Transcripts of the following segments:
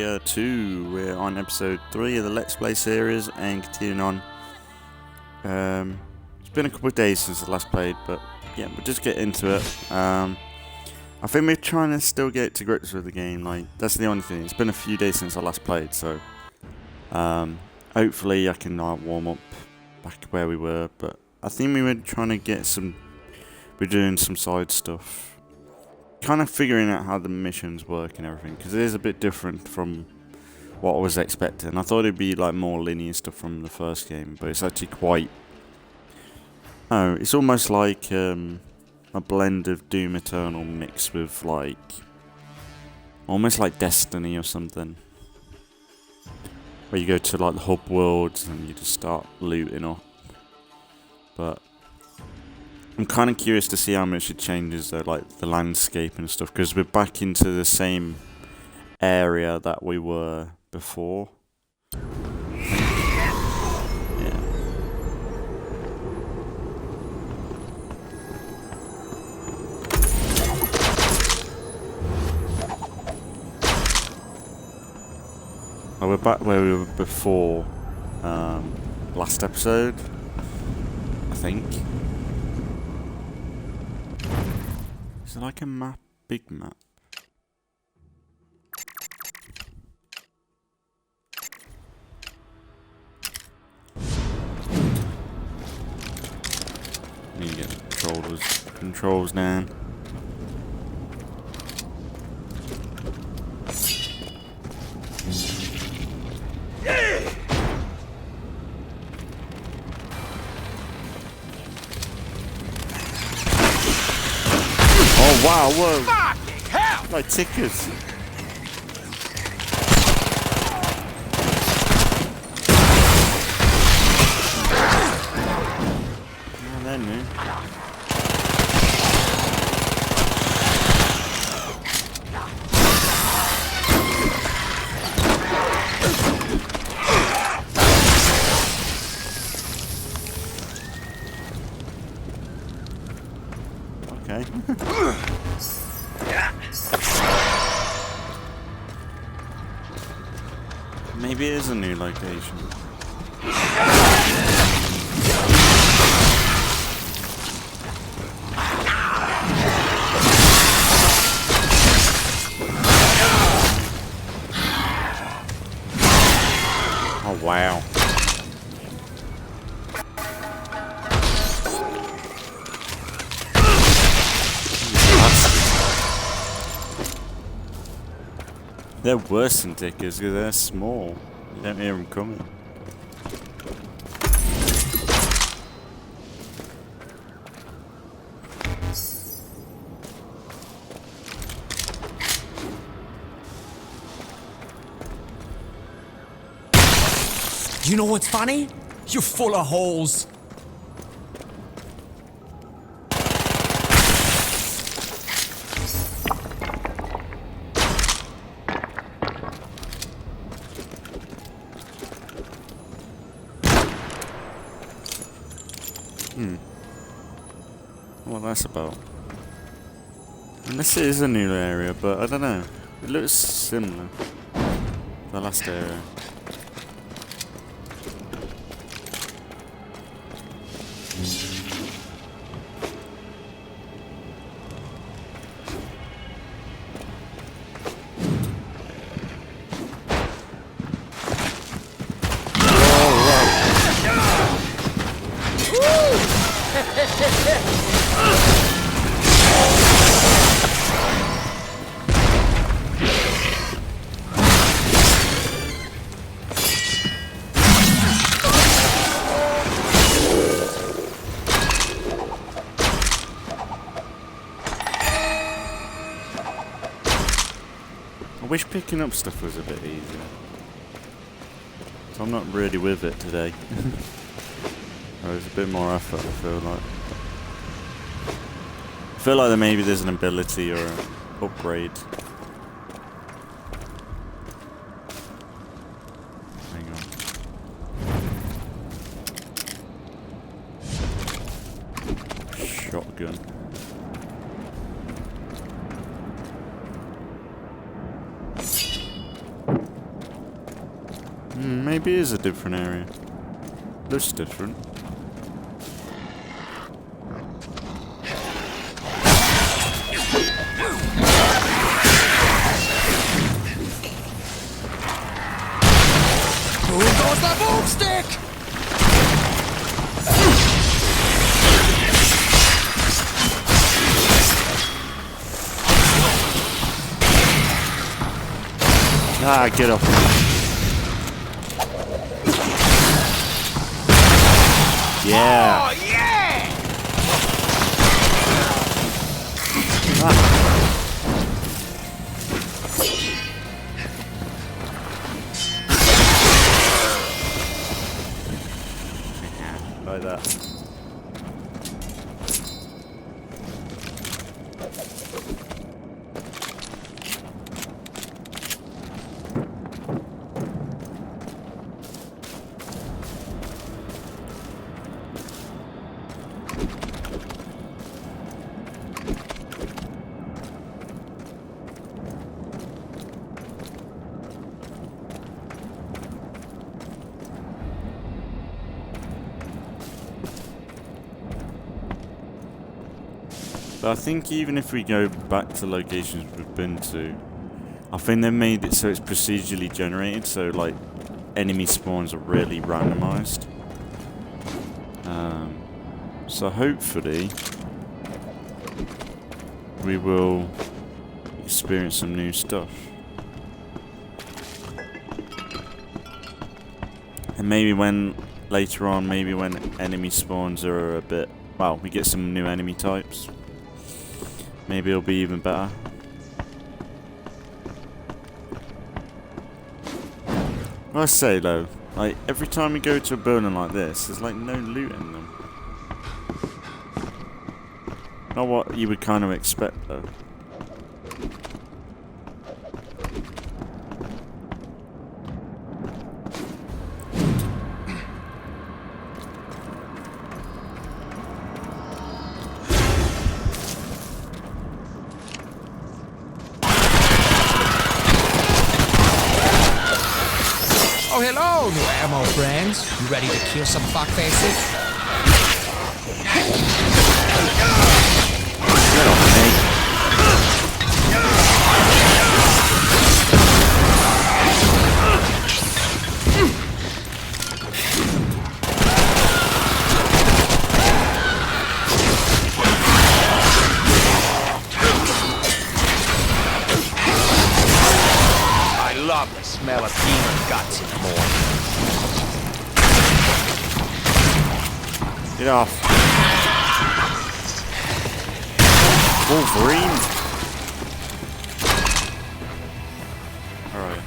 Area 2. We're on episode 3 of the Let's Play series and continuing on. It's been a couple of days since I last played, but yeah, we'll just get into it. I think we're trying to still get to grips with the game. Like, that's the only thing. It's been a few days since I last played, so hopefully I can warm up back where we were. But I think we were trying to get some. We're doing some side stuff. Kind of figuring out how the missions work and everything, because it is a bit different from what I was expecting. I thought it'd be like more linear stuff from the first game, but it's actually quite... Oh, it's almost like a blend of Doom Eternal mixed with like... almost like Destiny or something. Where you go to like the hub worlds and you just start looting up. But... I'm kind of curious to see how much it changes though, like the landscape and stuff, because we're back into the same area that we were before. Yeah. Oh, we're back where we were before last episode, I think. Is it like a map? Big map? Need to get the controls down. Oh wow, whoa! Fucking hell! Like tickers. Oh, they're new. Okay. Maybe it is a new location. Oh wow. They're worse than tickers because they're small. You don't hear them coming. You know what's funny? You're full of holes. What that's about. Unless it is a new area, but I don't know. It looks similar to the last area. I wish picking up stuff was a bit easier. So I'm not really with it today. There's a bit more effort, I feel like. I feel like maybe there's an ability or an upgrade. Hang on. Shotgun. Maybe it is a different area. Looks different. Who goes the boomstick? Ah, get off me. Yeah. Oh, yeah! Like that. But I think even if we go back to locations we've been to, I think they made it so it's procedurally generated, so like enemy spawns are really randomized. So hopefully we will experience some new stuff. And maybe when later on, maybe when enemy spawns are a bit, well, we get some new enemy types. Maybe it'll be even better. I say though, like every time we go to a building like this, there's like no loot in them. Not what you would kind of expect though. Oh, hello, new ammo friends. You ready to kill some fuckfaces? Get off me. I love the smell of demon guts in the morning. Get off. Wolverine. Alright.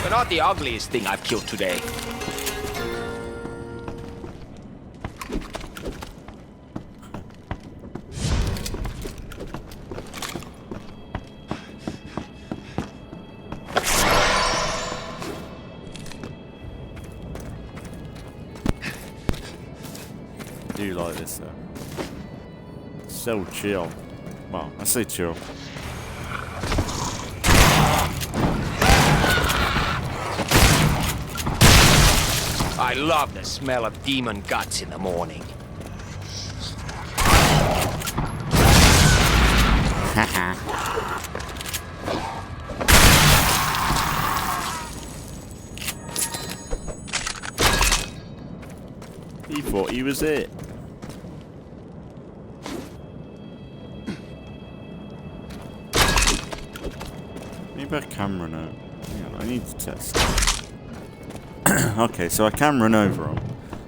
You're not the ugliest thing I've killed today. I do like this though. So chill. Well, I say chill. I love the smell of demon guts in the morning. He thought he was it. Maybe I can run over. Hang on, I need to test. Okay, so I can run over them.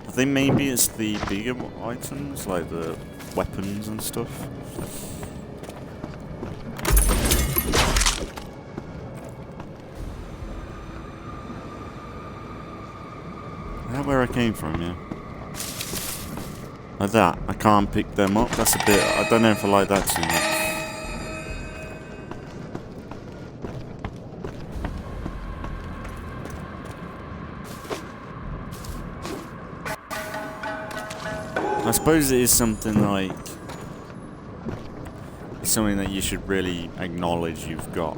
I think maybe it's the bigger items, like the weapons and stuff. Is that where I came from, yeah? Like that. I can't pick them up. That's a bit... I don't know if I like that too much. I suppose it is something like... It's something that you should really acknowledge you've got.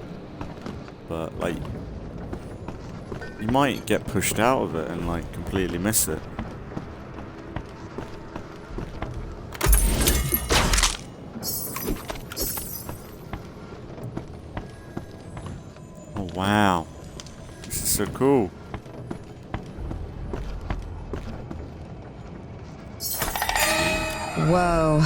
but like you might get pushed out of it and like completely miss it. Oh wow, this is so cool. Whoa.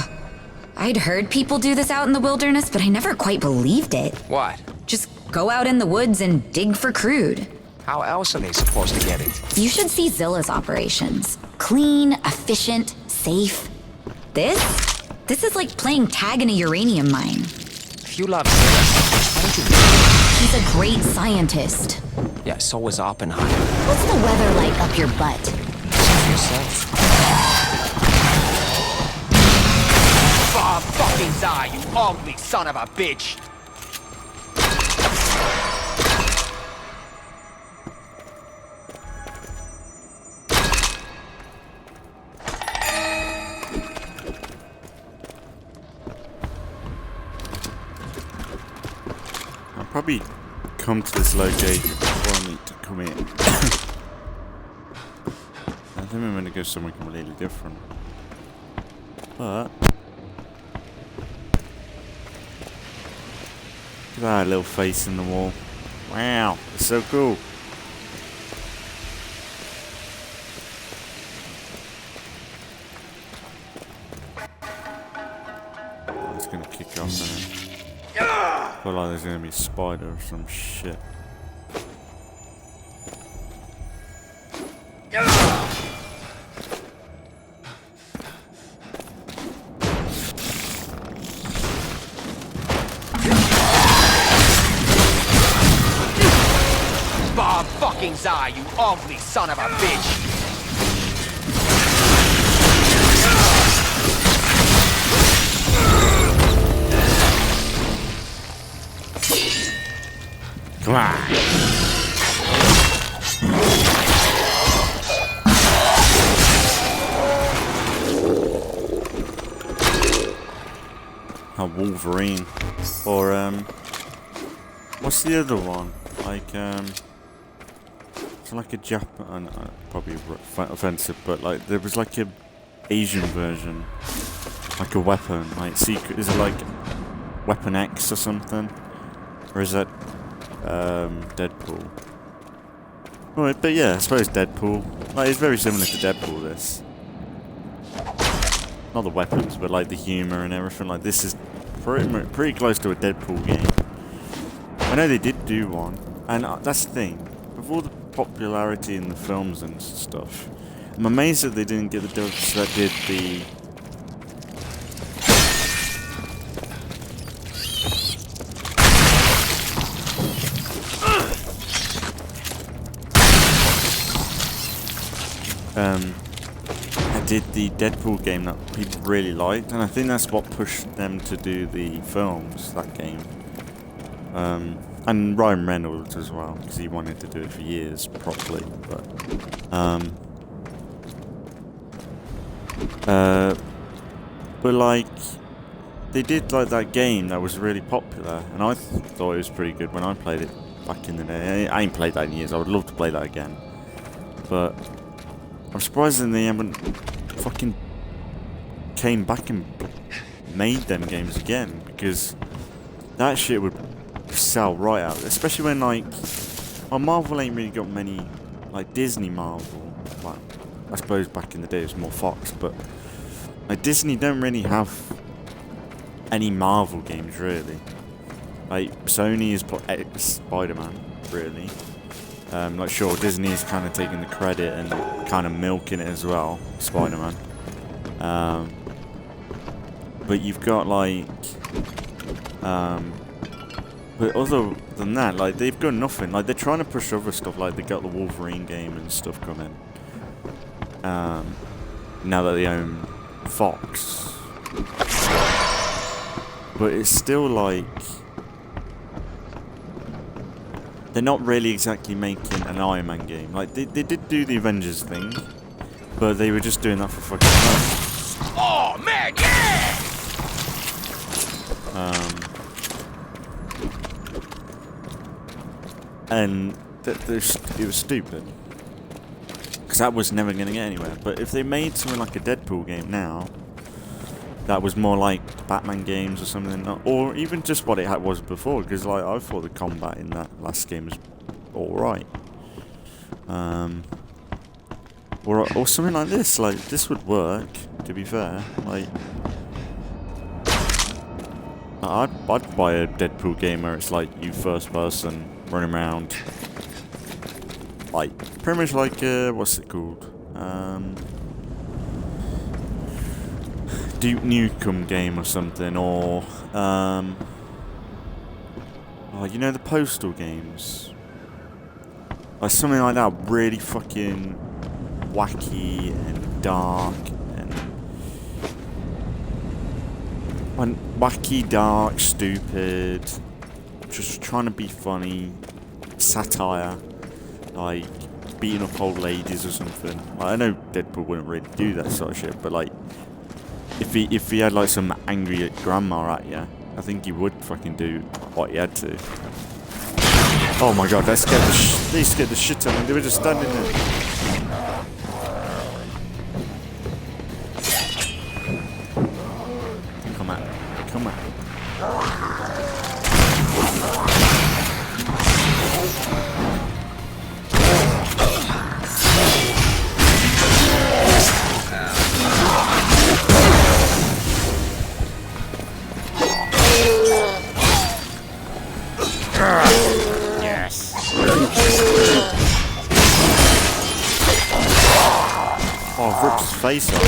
I'd heard people do this out in the wilderness, but I never quite believed it. What? Just go out in the woods and dig for crude. How else are they supposed to get it? You should see Zilla's operations. Clean, efficient, safe. This is like playing tag in a uranium mine. If you love Zilla, why don't you... He's a great scientist. Yeah, so is Oppenheimer. What's the weather like up your butt? Check yourself. Bob fucking die, you ugly son of a bitch! I'll probably come to this location before I need to come in. I think I'm going to go somewhere completely different. But look at that little face in the wall. Wow, it's so cool. Oh, it's gonna kick off, isn't it? I feel like there's gonna be a spider or some shit. Bob fucking die, you ugly son of a bitch! Come on! A Wolverine, or what's the other one? Like it's like a Japan, probably offensive, but like there was like a Asian version, like a weapon, like secret. Is it like Weapon X or something, or is that Deadpool? Right, but yeah, I suppose Deadpool. Like it's very similar to Deadpool. This, not the weapons, but like the humor and everything. Like this is pretty close to a Deadpool game. I know they did do one, and that's the thing. With all the popularity in the films and stuff, I'm amazed that they didn't get the devs that did the Deadpool game that people really liked, and I think that's what pushed them to do the films, that game. And Ryan Reynolds as well, because he wanted to do it for years properly, but like they did like that game that was really popular, and I thought it was pretty good when I played it back in the day. I ain't played that in years. I would love to play that again, but I'm surprised that they haven't fucking came back and made them games again, because that shit would sell right out, especially when like, well, Marvel ain't really got many, like Disney Marvel, like I suppose back in the day it was more Fox, but like Disney don't really have any Marvel games really. Like Sony is Spider-Man really. Like sure, Disney's kind of taking the credit and kind of milking it as well, Spider-Man. But you've got like, but other than that, like they've got nothing. Like they're trying to push other stuff. Like they got the Wolverine game and stuff coming. Now that they own Fox, but it's still like they're not really exactly making an Iron Man game. Like they did do the Avengers thing, but they were just doing that for fucking fun. Oh man, yeah! And it was stupid. Because that was never going to get anywhere. But if they made something like a Deadpool game now, that was more like Batman games or something, or even just what it was before, because like I thought the combat in that last game was alright. Or something like this, like this would work, to be fair. Like I'd buy a Deadpool game where it's like you first person running around, like pretty much like what's it called? Duke Nukem game or something, or oh, you know the Postal games, like something like that, really fucking wacky and dark and wacky, dark, stupid, just trying to be funny, satire, like beating up old ladies or something. Like, I know Deadpool wouldn't really do that sort of shit, but like if he had like some angry grandma at you, I think he would fucking do what he had to. Oh my god, they scared the shit out of me. They were just standing there. Come on, come on. Yes. Oh, I've ripped his face off.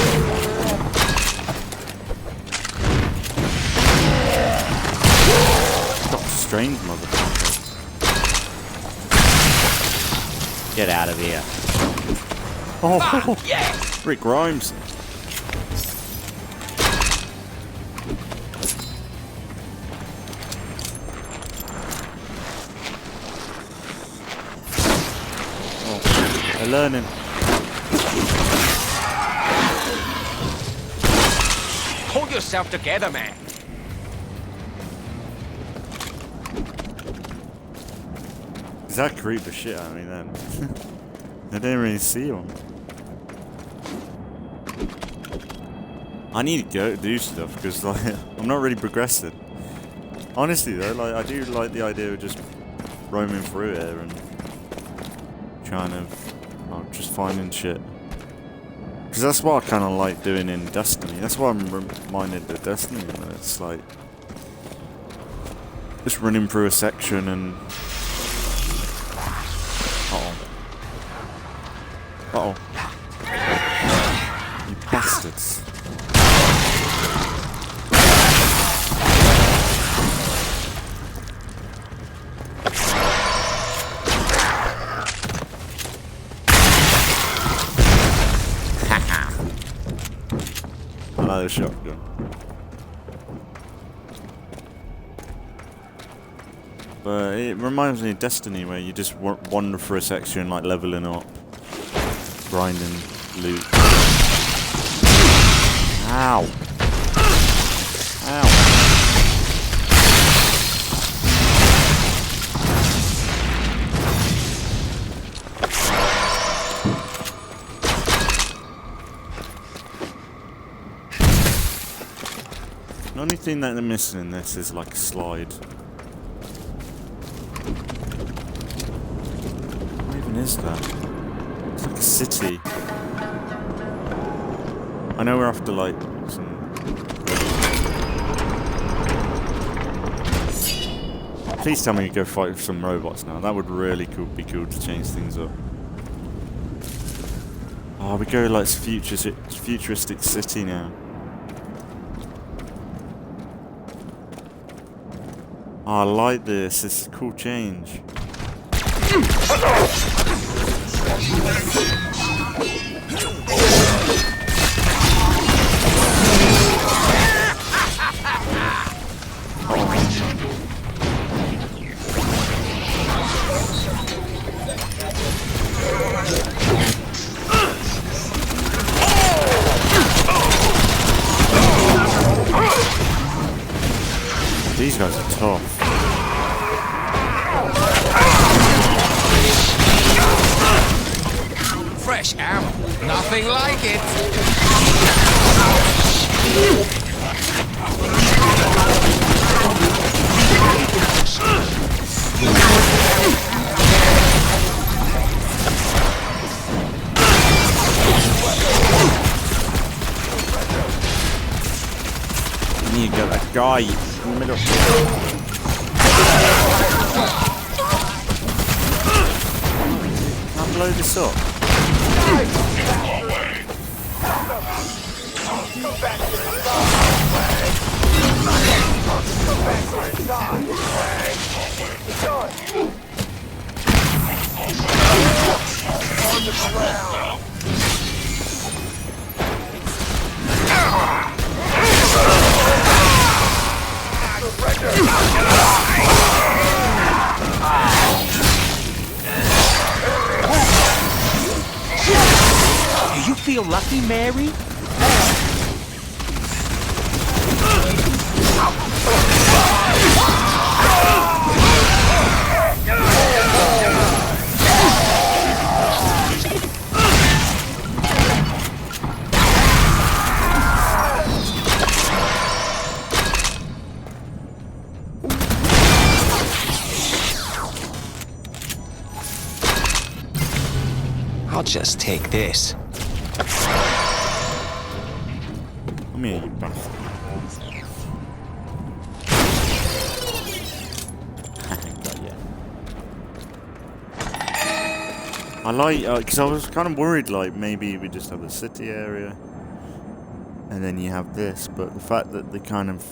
Doctor Strange, motherfucker. Get out of here. Oh, Yes. Rick Grimes. They're learning. Hold yourself together, man. That creeped the shit out of me then. I didn't really see him. I need to go do stuff because like I'm not really progressing. Honestly though, like I do like the idea of just roaming through here and trying to just finding shit. Because that's what I kind of like doing in Destiny. That's why I'm reminded of Destiny. It's like just running through a section and uh-oh. You bastards. Another shotgun. But it reminds me of Destiny, where you just wander through a section, like leveling up, grinding loot. Ow! Ow! The only thing that they're missing in this is like a slide. What even is that? It's like a city. I know we're after like some... Please tell me you go fight with some robots now. That would really be cool to change things up. Oh, we go like futuristic city now. Oh, I like this. This is a cool change. These guys are tough. Nothing like it. You got that guy in the middle. Can't blow this up. Do you feel lucky, Mary? I'll just take this. Come here, you bastard. Got ya. I like, because I was kind of worried, like, maybe we just have the city area, and then you have this, but the fact that they kind of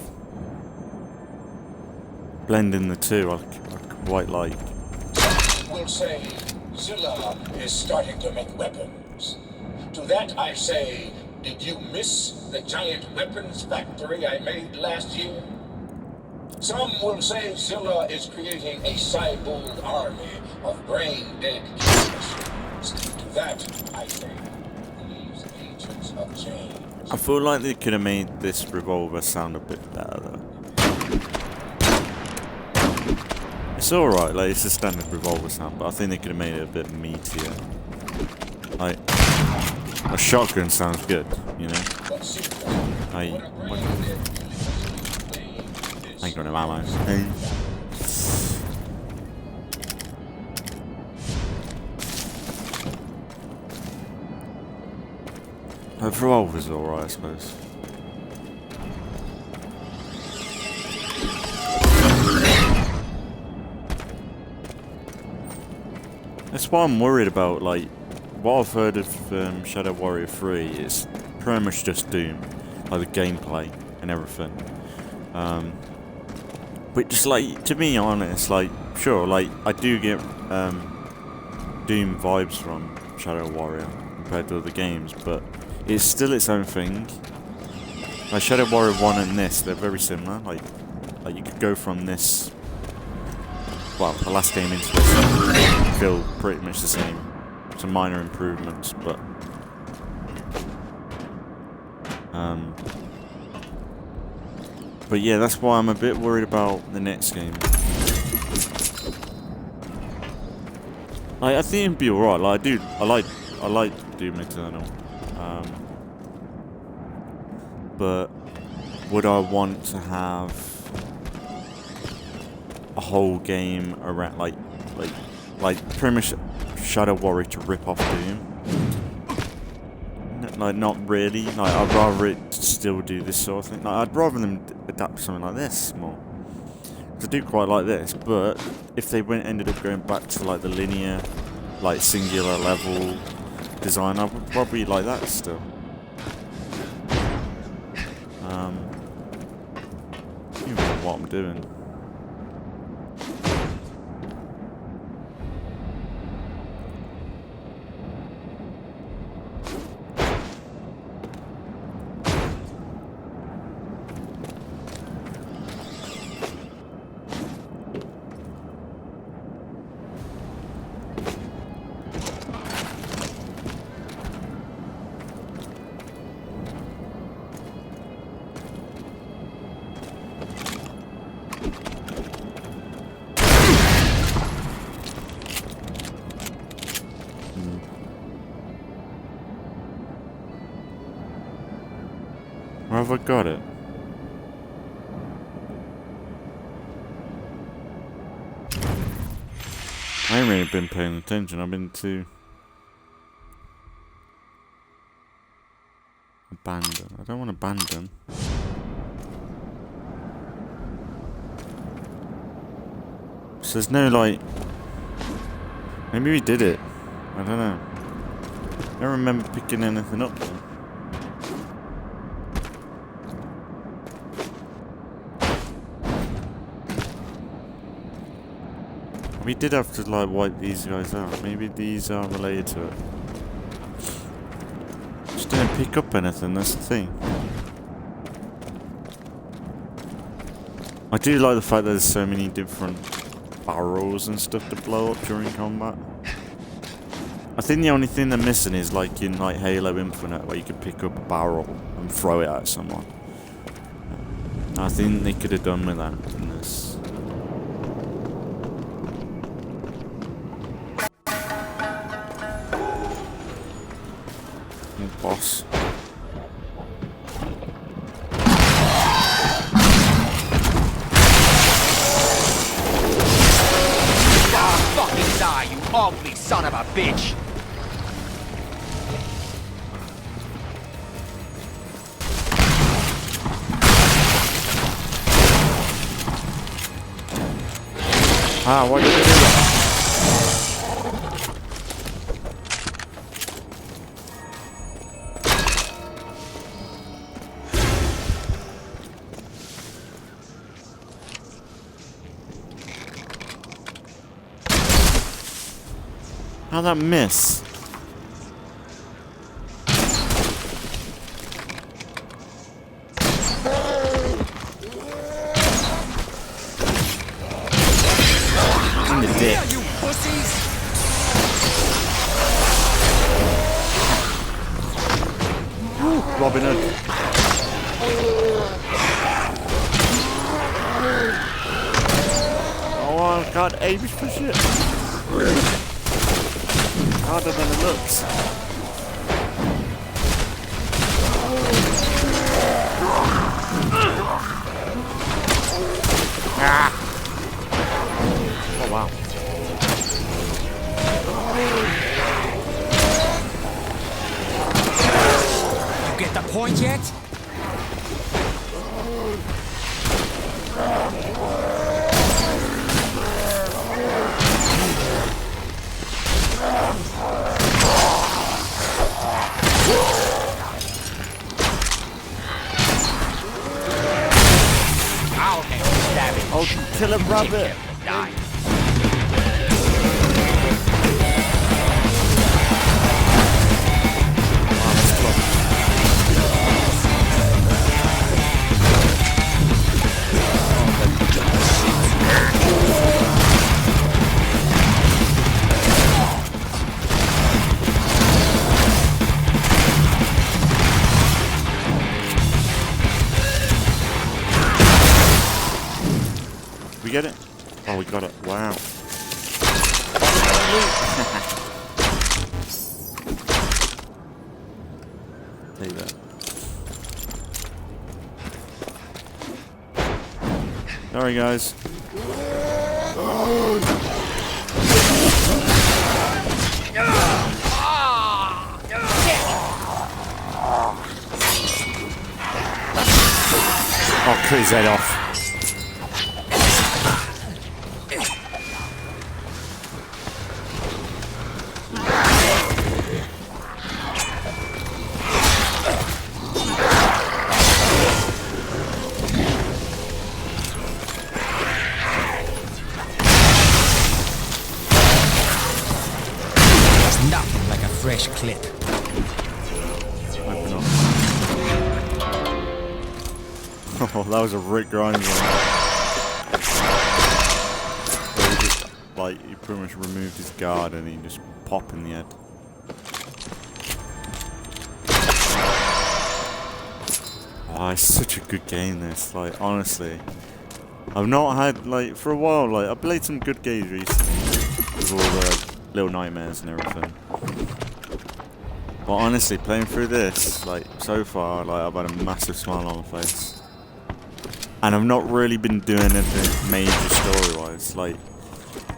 blend in the two, I quite like. Will say Zilla is starting to make weapons. To that I say, did you miss the giant weapons factory I made last year? Some will say Zilla is creating a cyborg army of brain-dead machines. To that I say, these agents of change. I feel like they could have made this revolver sound a bit better, though. It's alright, like, it's a standard revolver sound, but I think they could have made it a bit meatier. Like, a shotgun sounds good, you know? I ain't got no ammo. The revolver's alright, I suppose. That's why I'm worried about, like, what I've heard of Shadow Warrior 3 is pretty much just Doom, like the gameplay and everything. But just like, to be honest, like, sure, like, I do get Doom vibes from Shadow Warrior compared to other games, but it's still its own thing. Like Shadow Warrior 1 and this, they're very similar. Like you could go from this, well, the last game into this, feel pretty much the same. Some minor improvements, but yeah, that's why I'm a bit worried about the next game. I think it'd be alright. Like I like Doom Eternal, but would I want to have a whole game around like pretty much Shadow Warrior to rip off Doom? Like, not really. Like, I'd rather it still do this sort of thing. Like, I'd rather them adapt something like this more. Because I do quite like this, but if they ended up going back to like the linear, like singular level design, I would probably like that still. I don't even know what I'm doing. Where have I got it? I ain't really been paying attention. I've been to abandon. I don't want to abandon. So there's no like. Maybe we did it. I don't know. I don't remember picking anything up though. We did have to like wipe these guys out. Maybe these are related to it. Just didn't pick up anything, that's the thing. I do like the fact that there's so many different barrels and stuff to blow up during combat. I think the only thing they're missing is like in like Halo Infinite where you could pick up a barrel and throw it at someone. I think they could have done with that in this. Boss. God fucking die, you ugly son of a bitch! Ah, why did they do that? How'd that miss? In the dick. You pussies! Robin Hood. Oh god, Amy's for shit. Harder than it looks. Ah. Oh wow. You get the point yet? I'll make you savage. Oh, kill a rabbit. Die. We get it? Oh, we got it. Wow. Take that. Sorry, guys. Oh, cut his head off. Nothing like a fresh clip. Open up. Oh, that was a Rick Grimes one. Where he just, like, he pretty much removed his guard and he just popped in the head. Oh, it's such a good game, this. Like, honestly. I've not had, like, for a while, like, I've played some good games recently. With all the, like, Little Nightmares and everything. But honestly, playing through this, like, so far, like, I've had a massive smile on my face. And I've not really been doing anything major story-wise. Like,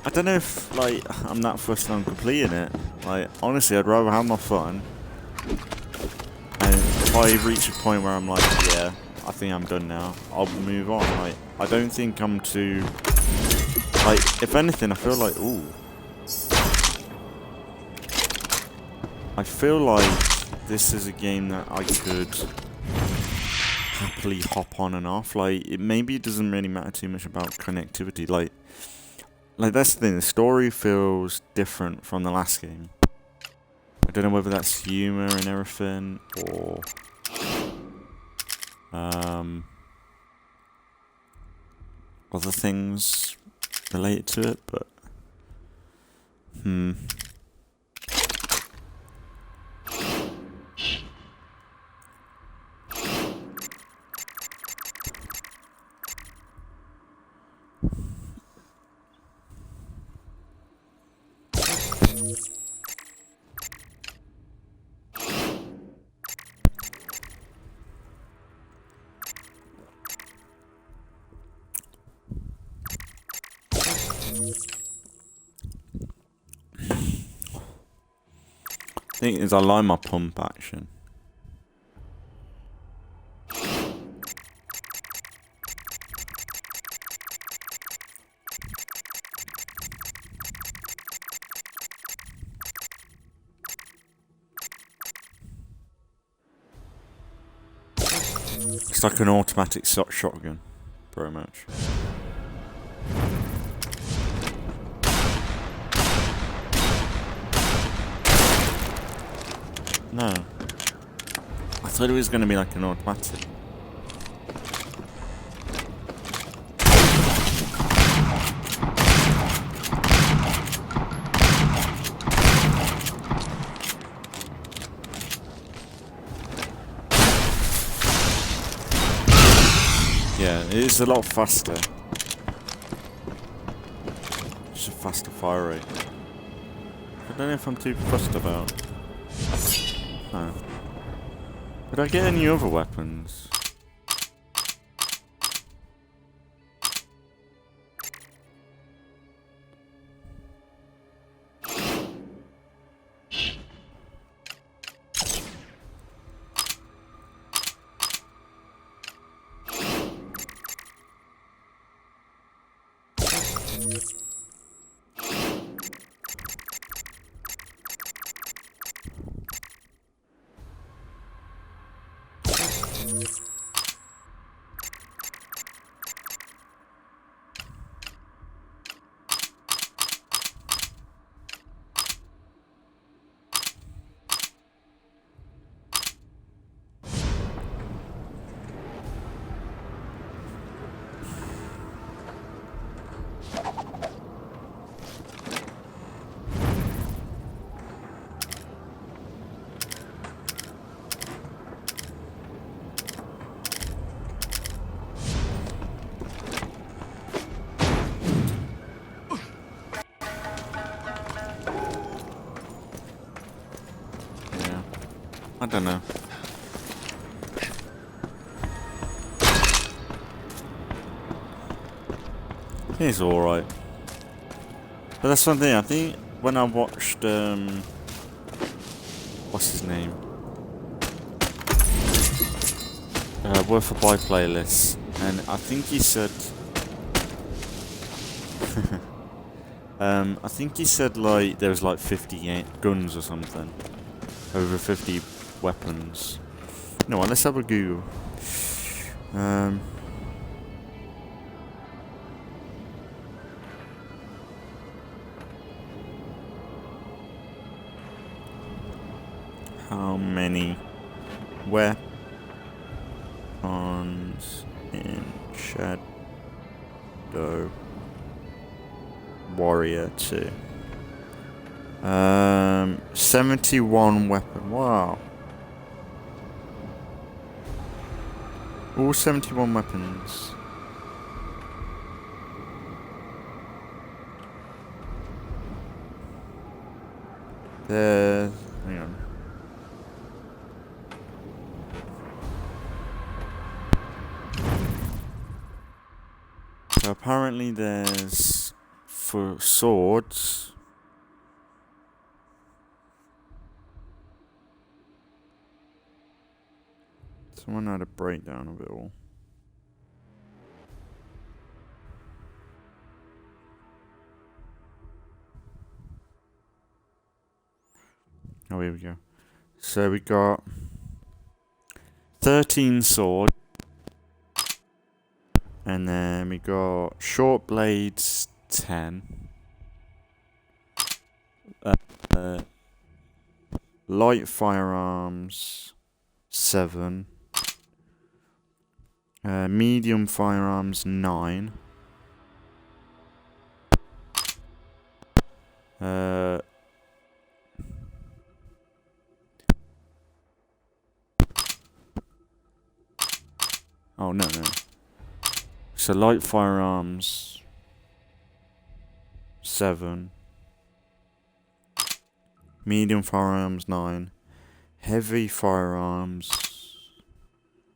I don't know if, like, I'm that fussed on completing it. Like, honestly, I'd rather have my fun. And if I reach a point where I'm like, yeah, I think I'm done now, I'll move on. Like, I don't think I'm too... Like, if anything, I feel like, ooh. I feel like this is a game that I could happily hop on and off. Like, maybe it doesn't really matter too much about connectivity. Like that's the thing. The story feels different from the last game. I don't know whether that's humor and everything, or other things related to it, but thing is, I like my pump action. It's like an automatic shotgun, pretty much. No. I thought it was going to be like an automatic. Yeah, it is a lot faster. It's a faster fire rate. I don't know if I'm too fussed about. No. Did I get any other weapons? I don't know. He's alright. But that's one thing, I think when I watched, what's his name? Worth a Buy playlist, and I think he said, I think he said like there was like 50 guns or something. Over 50 weapons. No, let's have a Google. How many weapons in Shadow Warrior 2? 71 weapon. Wow. All 71 weapons. There. Hang on. So apparently there's, for swords, someone had a breakdown of it all. Oh, here we go. So we got 13 swords. And then we got short blades 10. Light firearms 7. Medium firearms 9. Oh, no. So light firearms 7. Medium firearms 9. Heavy firearms,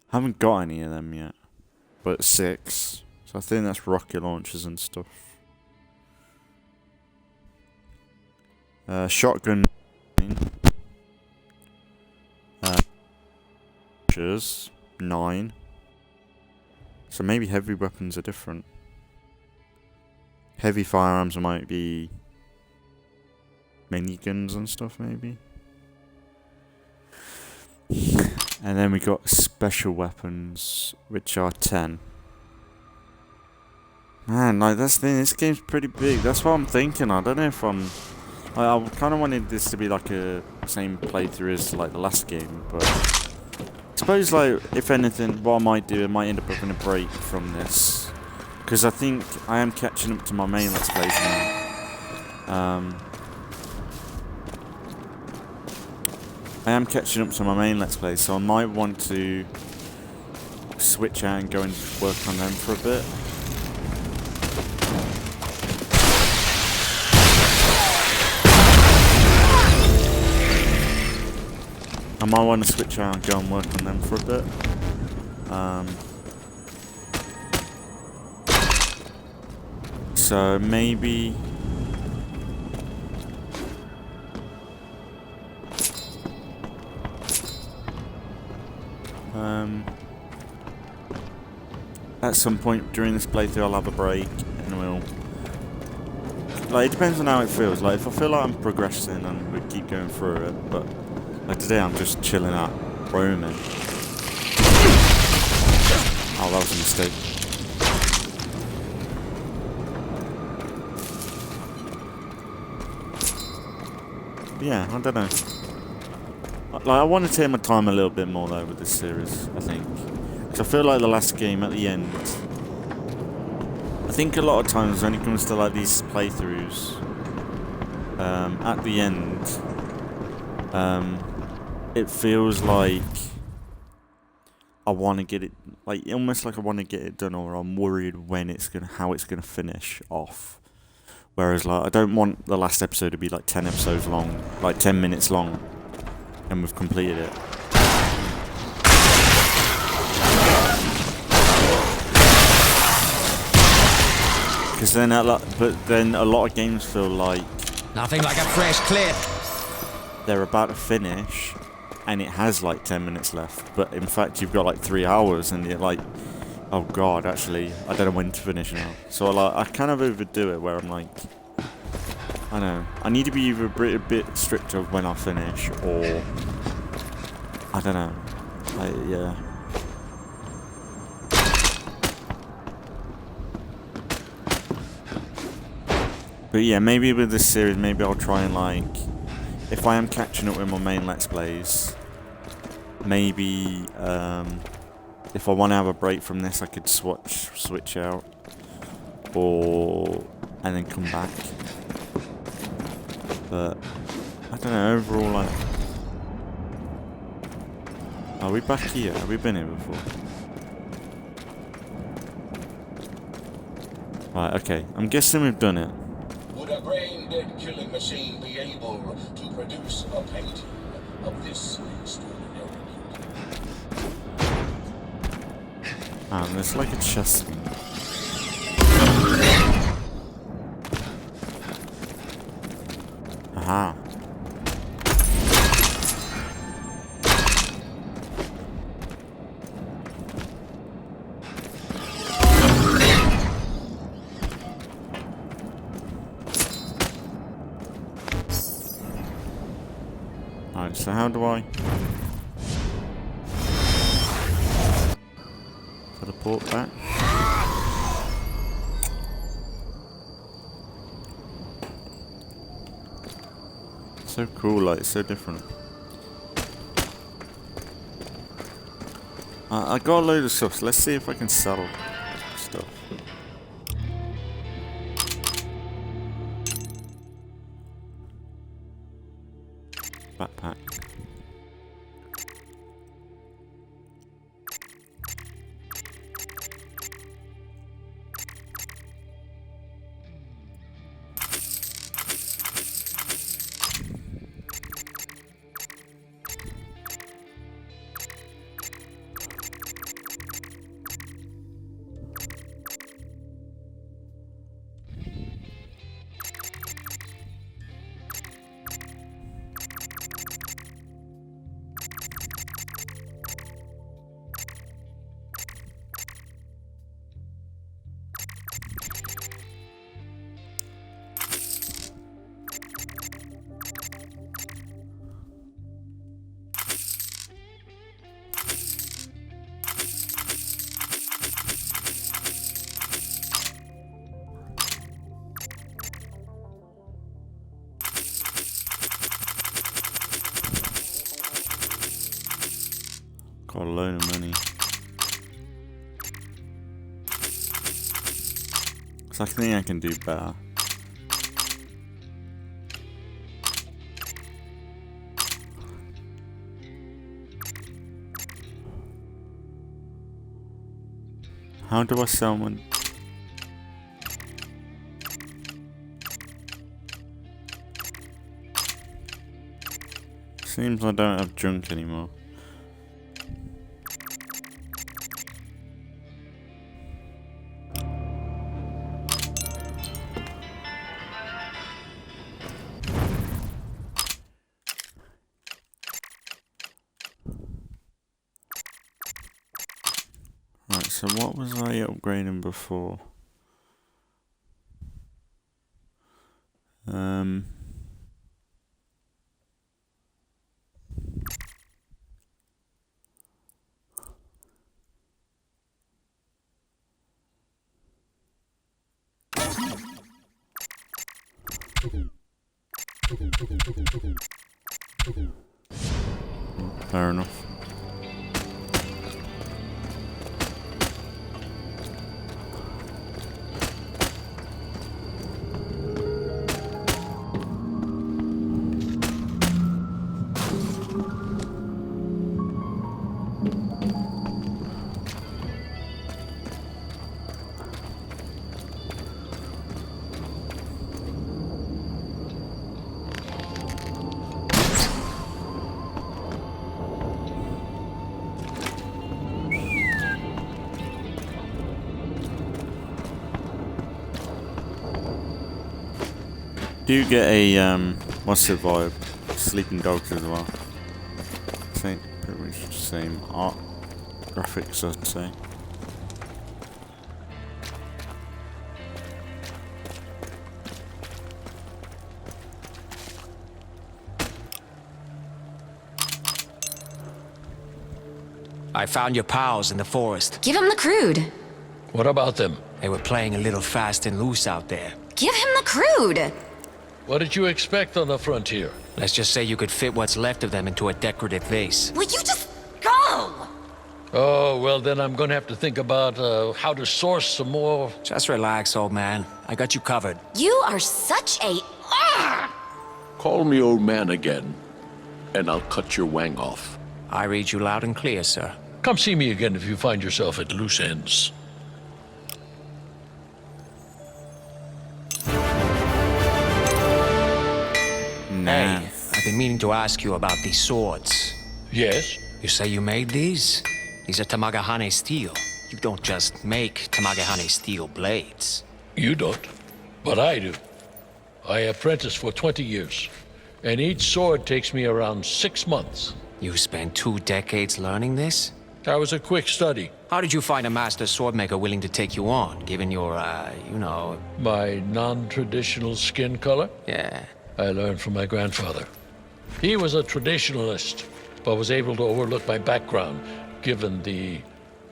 haven't got any of them yet, but 6. So I think that's rocket launchers and stuff. Shotgun 9. Launchers 9. So maybe heavy weapons are different. Heavy firearms might be miniguns and stuff, maybe. And then we got special weapons, which are 10. Man, like that's the thing. This game's pretty big. That's what I'm thinking. I don't know if I kind of wanted this to be like a same playthrough as like the last game, but I suppose like if anything, what I might do, I might end up having a break from this, because I think I am catching up to my main Let's Plays now. I am catching up to my main Let's Play, so I might want to switch out and go and work on them for a bit. I might want to switch out and go and work on them for a bit. So maybe... at some point during this playthrough I'll have a break and we'll... Like, it depends on how it feels. Like, if I feel like I'm progressing and we keep going through it, but like today I'm just chilling out, roaming. Oh, that was a mistake. But yeah, I don't know. Like, I want to take my time a little bit more though with this series, I think. Because I feel like the last game at the end, I think a lot of times when it comes to like these playthroughs, at the end, it feels like I want to get it, like almost like I want to get it done, or I'm worried when how it's gonna finish off. Whereas like I don't want the last episode to be like 10 episodes long, like 10 minutes long, and we've completed it. Because then, a lot of games feel like Nothing like a fresh clip. they're about to finish, and it has like 10 minutes left, but in fact you've got like 3 hours, and you're like, oh god, actually, I don't know when to finish now. So like, I kind of overdo it, where I'm like, I don't know, I need to be either a bit stricter when I finish, or I don't know, yeah. But yeah, maybe with this series, maybe I'll try and like, if I am catching up with my main Let's Plays, maybe if I want to have a break from this, I could switch out, and then come back. But I don't know. Overall, like, are we back here? Have we been here before? Right. Okay. I'm guessing we've done it. Would a brain-dead killing machine be able to produce a painting of this extraordinary beauty? There's like a chest. Aha. Alright, so how do I teleport back? So cool, like, it's so different. I got a load of stuff, so let's see if I can sell stuff. Backpack. Got a load of money. So I think I can do better. How do I sell one? Seems I don't have junk anymore. Right, so what was I upgrading before? Fair enough. Do you get a what's the vibe? Sleeping dogs as well. Same, pretty much the same art graphics, I'd say. I found your pals in the forest. Give him the crude. What about them? They were playing a little fast and loose out there. Give him the crude. What did you expect on the frontier? Let's just say you could fit what's left of them into a decorative vase. Will you just go? Oh, well, then I'm gonna have to think about how to source some more. Just relax, old man. I got you covered. You are such a... Call me old man again, and I'll cut your wang off. I read you loud and clear, sir. Come see me again if you find yourself at loose ends. Nah. Hey, I've been meaning to ask you about these swords. Yes? You say you made these? These are Tamagahane steel. You don't just make Tamagahane steel blades. You don't, but I do. I apprenticed for 20 years. And each sword takes me around 6 months. You spent 2 decades learning this? That was a quick study. How did you find a master swordmaker willing to take you on, given your, you know... My non-traditional skin color? Yeah. I learned from my grandfather. He was a traditionalist, but was able to overlook my background, given the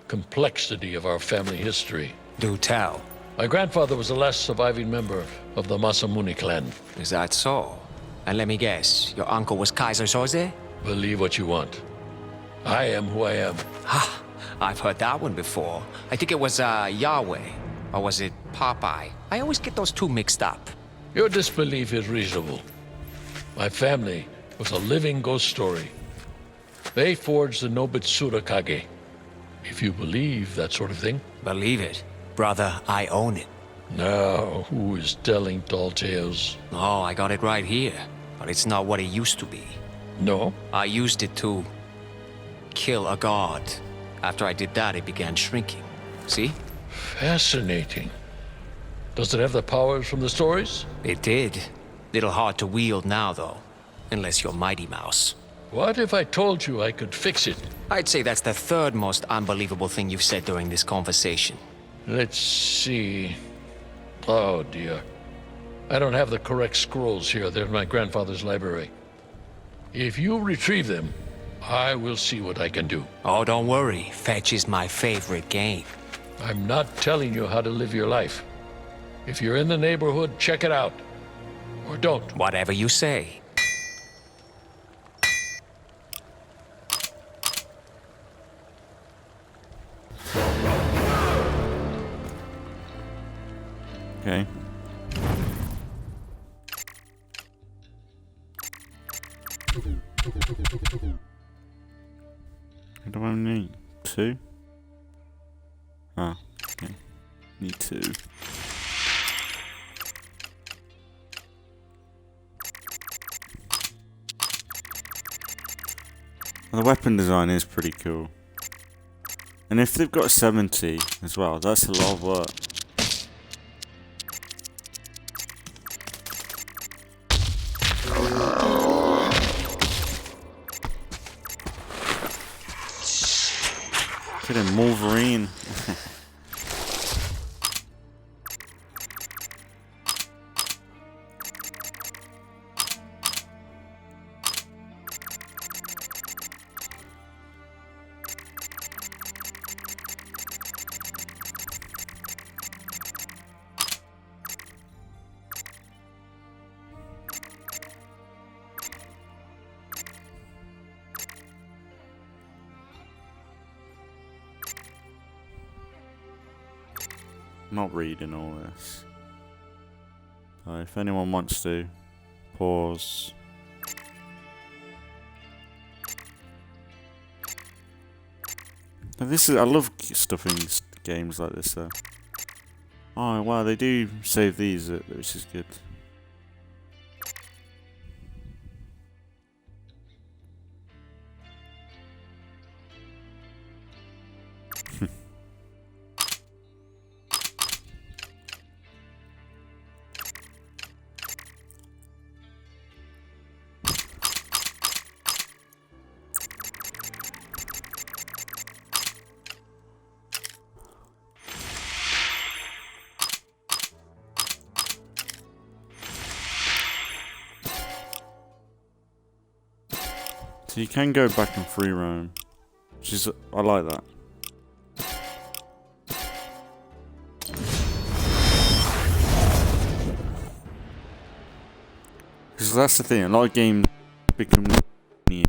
complexity of our family history. Do tell. My grandfather was the last surviving member of the Masamune clan. Is that so? And let me guess, your uncle was Kaiser Soze? Believe what you want. I am who I am. Ah, I've heard that one before. I think it was, Yahweh. Or was it Popeye? I always get those two mixed up. Your disbelief is reasonable. My family was a living ghost story. They forged the Nobitsura Kage. If you believe that sort of thing. Believe it. Brother, I own it. Now, who is telling tall tales? Oh, I got it right here. But it's not what it used to be. No? I used it to kill a god. After I did that, it began shrinking. See? Fascinating. Does it have the powers from the stories? It did. Little hard to wield now, though. Unless you're Mighty Mouse. What if I told you I could fix it? I'd say that's the third most unbelievable thing you've said during this conversation. Let's see. Oh, dear. I don't have the correct scrolls here. They're in my grandfather's library. If you retrieve them, I will see what I can do. Oh, don't worry. Fetch is my favorite game. I'm not telling you how to live your life. If you're in the neighborhood, check it out. Or don't. Whatever you say. Okay. What do I need? 2? Ah, okay. Need 2. The weapon design is pretty cool. And if they've got 70 as well, that's a lot of work. Look at him, Wolverine. Not reading all this. If anyone wants to, pause. Now this is, I love stuff in games like this though. Oh wow, they do save these, which is good. So you can go back and free roam, which is, I like that. Because that's the thing, a lot of games become,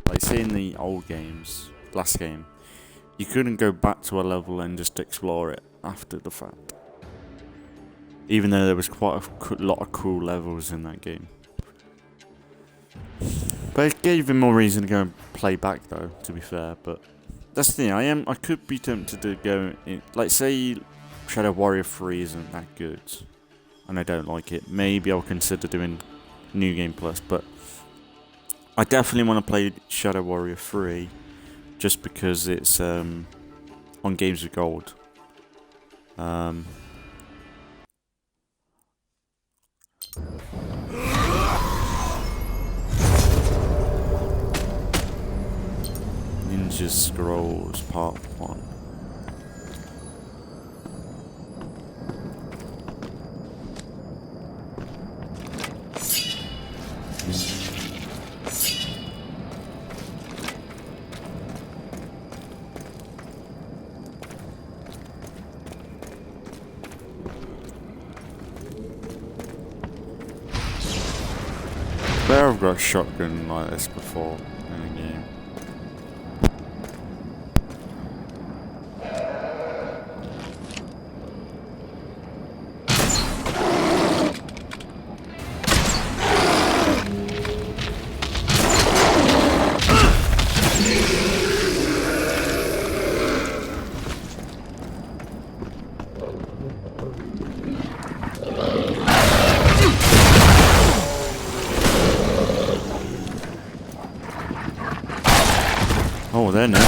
like say in the old games, last game, you couldn't go back to a level and just explore it after the fact. Even though there was quite a lot of cool levels in that game. But it gave him more reason to go and play back though, to be fair, but that's the thing, I could be tempted to go in, like say Shadow Warrior 3 isn't that good, and I don't like it, maybe I'll consider doing New Game Plus, but I definitely want to play Shadow Warrior 3, just because it's on Games with Gold. Ninja's Scrolls Part 1. Where I've got a shotgun like this before in a game. Oh, they're new.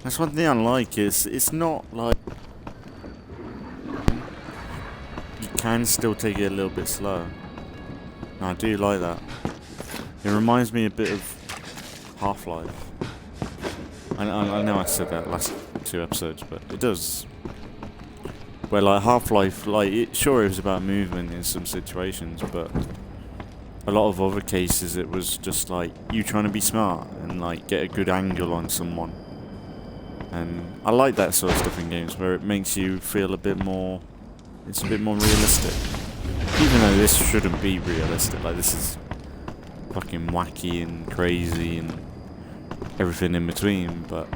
That's one thing I like, is it's not like you can still take it a little bit slow. And I do like that. It reminds me a bit of Half-Life. I know I said that last 2 episodes, but it does. Where like Half-Life, like it was about movement in some situations, but a lot of other cases it was just like you trying to be smart and like get a good angle on someone. And I like that sort of stuff in games where it makes you feel a bit more, it's a bit more realistic. Even though this shouldn't be realistic, like this is fucking wacky and crazy and everything in between, but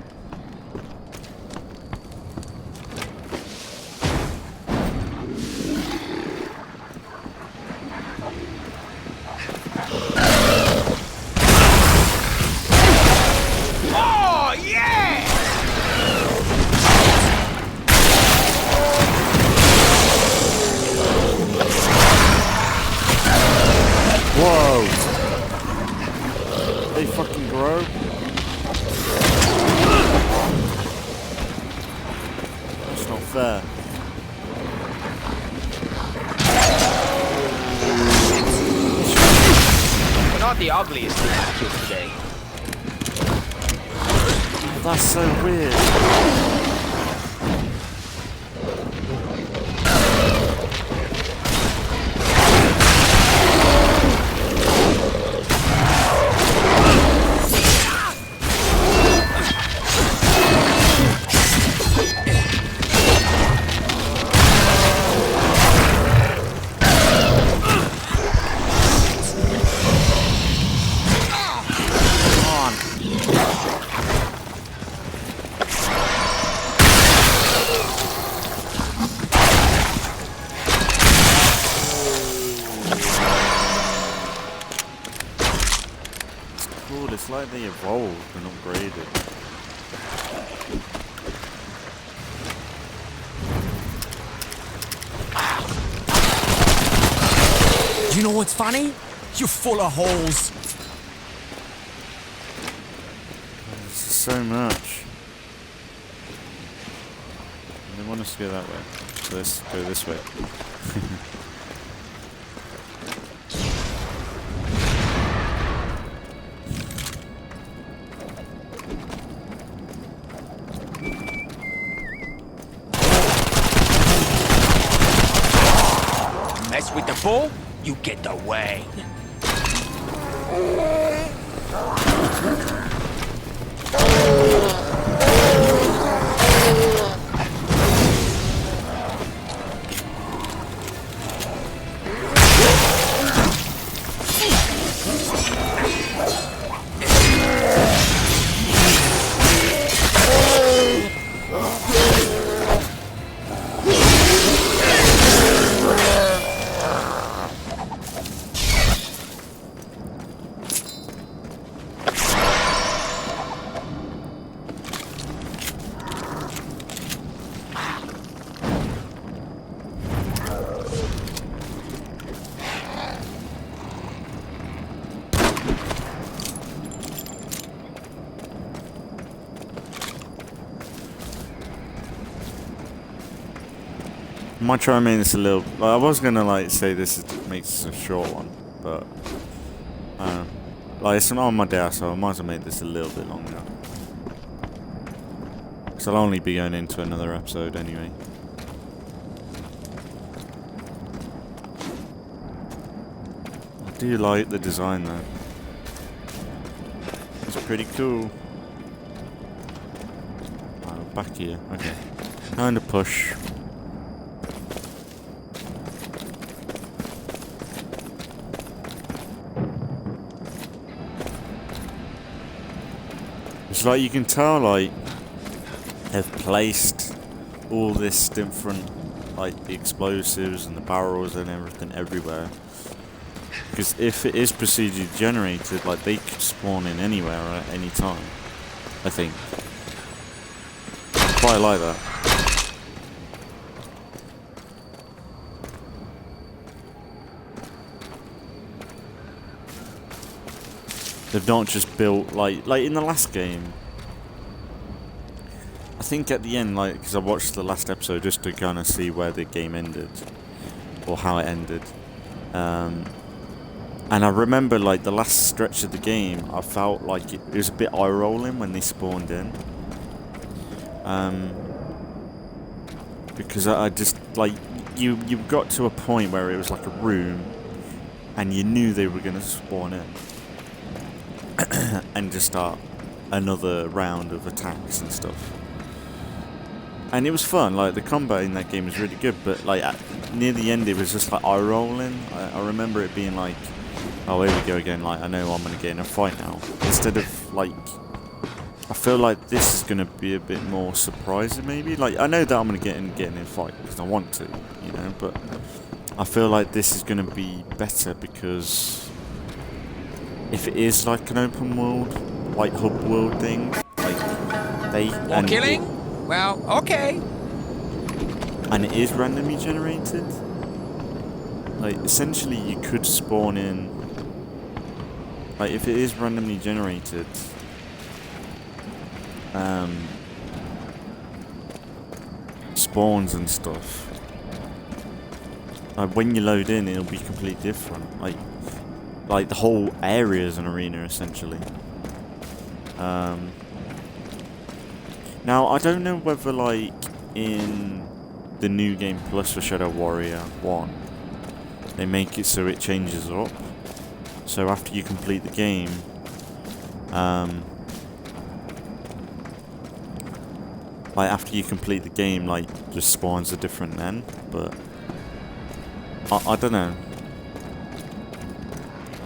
whoa! They fucking grow? That's not fair. We're not the ugliest creatures today. That's so weird. It's like they evolved and upgraded. You know what's funny? You're full of holes. There's so much. They want us to go that way. So let's go this way. Mess with the bull, you get the way. Might try and make this a little. I was gonna like say makes this a short one, but like it's not on my day, so I might as well make this a little bit longer. Because I'll only be going into another episode anyway. I do like the design though. It's pretty cool. Oh, back here. Okay. Kind of push. It's like you can tell, like, they've placed all this different, like, the explosives and the barrels and everything everywhere. Because if it is procedurally generated, like, they could spawn in anywhere at any time, I think. I quite like that. They've not just built, like in the last game. I think at the end, like, because I watched the last episode just to kind of see where the game ended. Or how it ended. And I remember, like, the last stretch of the game, I felt like it was a bit eye-rolling when they spawned in. Because I just, like, you got to a point where it was like a room, and you knew they were going to spawn in. And just start another round of attacks and stuff. And it was fun, like the combat in that game was really good, but like near the end it was just like eye rolling. I remember it being like, oh, here we go again, like I know I'm going to get in a fight now. Instead of like, I feel like this is going to be a bit more surprising maybe. Like I know that I'm going to get in a fight because I want to, you know, but I feel like this is going to be better because if it is like an open world, like hub world thing, like they... More killing? Well, okay. And it is randomly generated. Like, essentially you could spawn in... Like, if it is randomly generated... spawns and stuff. Like, when you load in, it'll be completely different. Like the whole area is an arena, essentially. Now, I don't know whether, like, in the New Game Plus for Shadow Warrior 1, they make it so it changes up. So after you complete the game, like, just spawns are different then, but I don't know.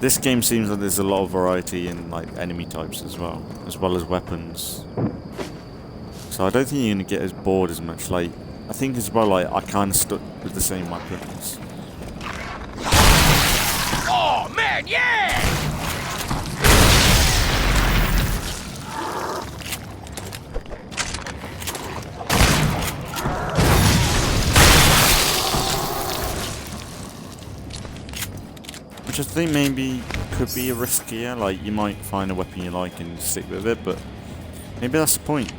This game seems like there's a lot of variety in like enemy types as well as weapons. So I don't think you're gonna get as bored as much. Like I think as well, like I kind of stuck with the same weapons. Oh man, yeah! Which I think maybe could be a riskier, like you might find a weapon you like and stick with it, but maybe that's the point.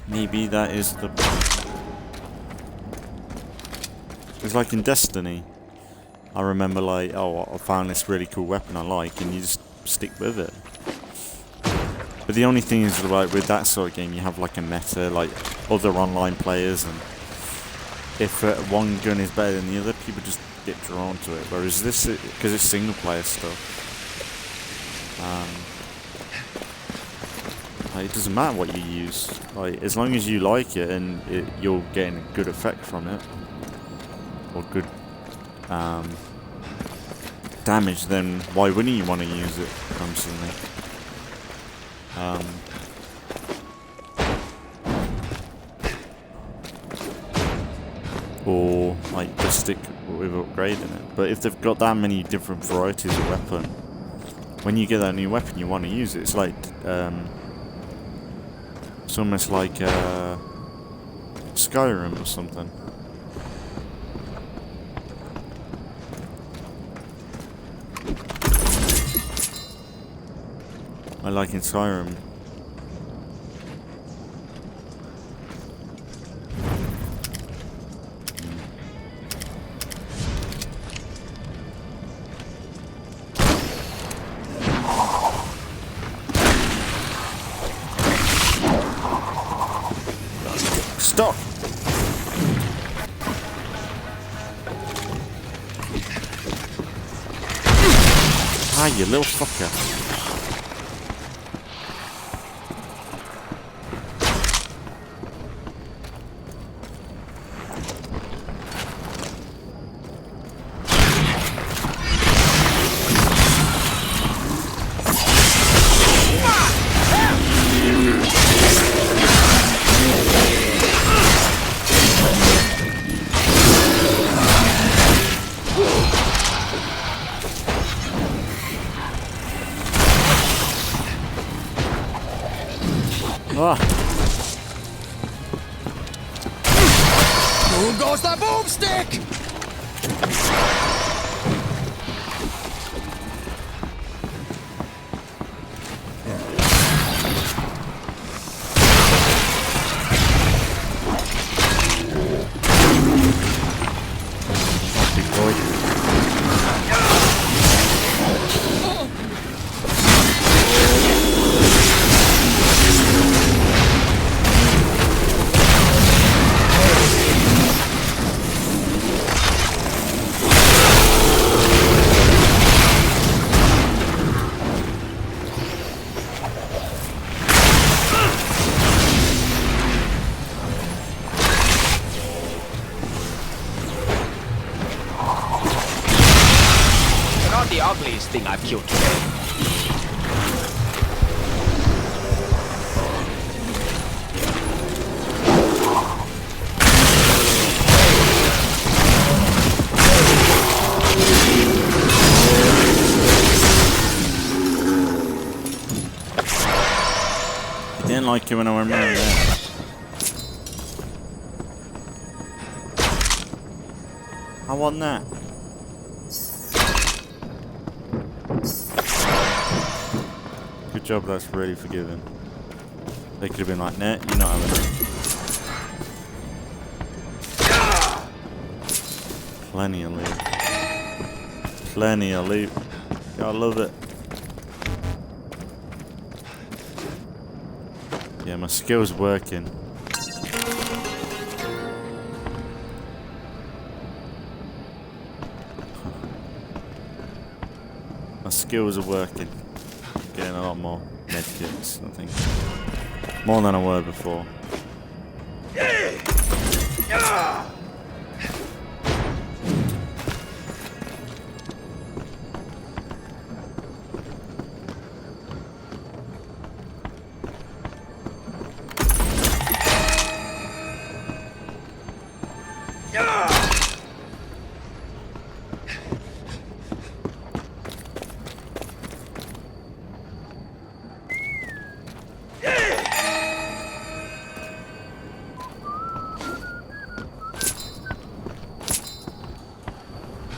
Maybe that is the point. It's like in Destiny, I remember like, oh, I found this really cool weapon I like, and you just stick with it. But the only thing is, like, with that sort of game, you have like a meta, like other online players, and if one gun is better than the other, people just get drawn to it. Whereas this, because it's single player stuff, like, it doesn't matter what you use. Like, as long as you like it and you're getting a good effect from it, or good damage, then why wouldn't you want to use it constantly? Or like just stick with upgrading it. But if they've got that many different varieties of weapon, when you get that new weapon, you want to use it. It's like it's almost like Skyrim or something. I like in Skyrim, Ah, you little fucker. Ah. Who goes the boomstick? Big boy. You're not the ugliest thing I've killed today. I didn't like it when I went around there. I want that. Good job, that's really forgiving. They could have been like, nah, you're not having it. Plenty of loot. Plenty of loot. I love it. Yeah, my skill's working. My skills are working. Getting a lot more medkits, I think. More than I were before.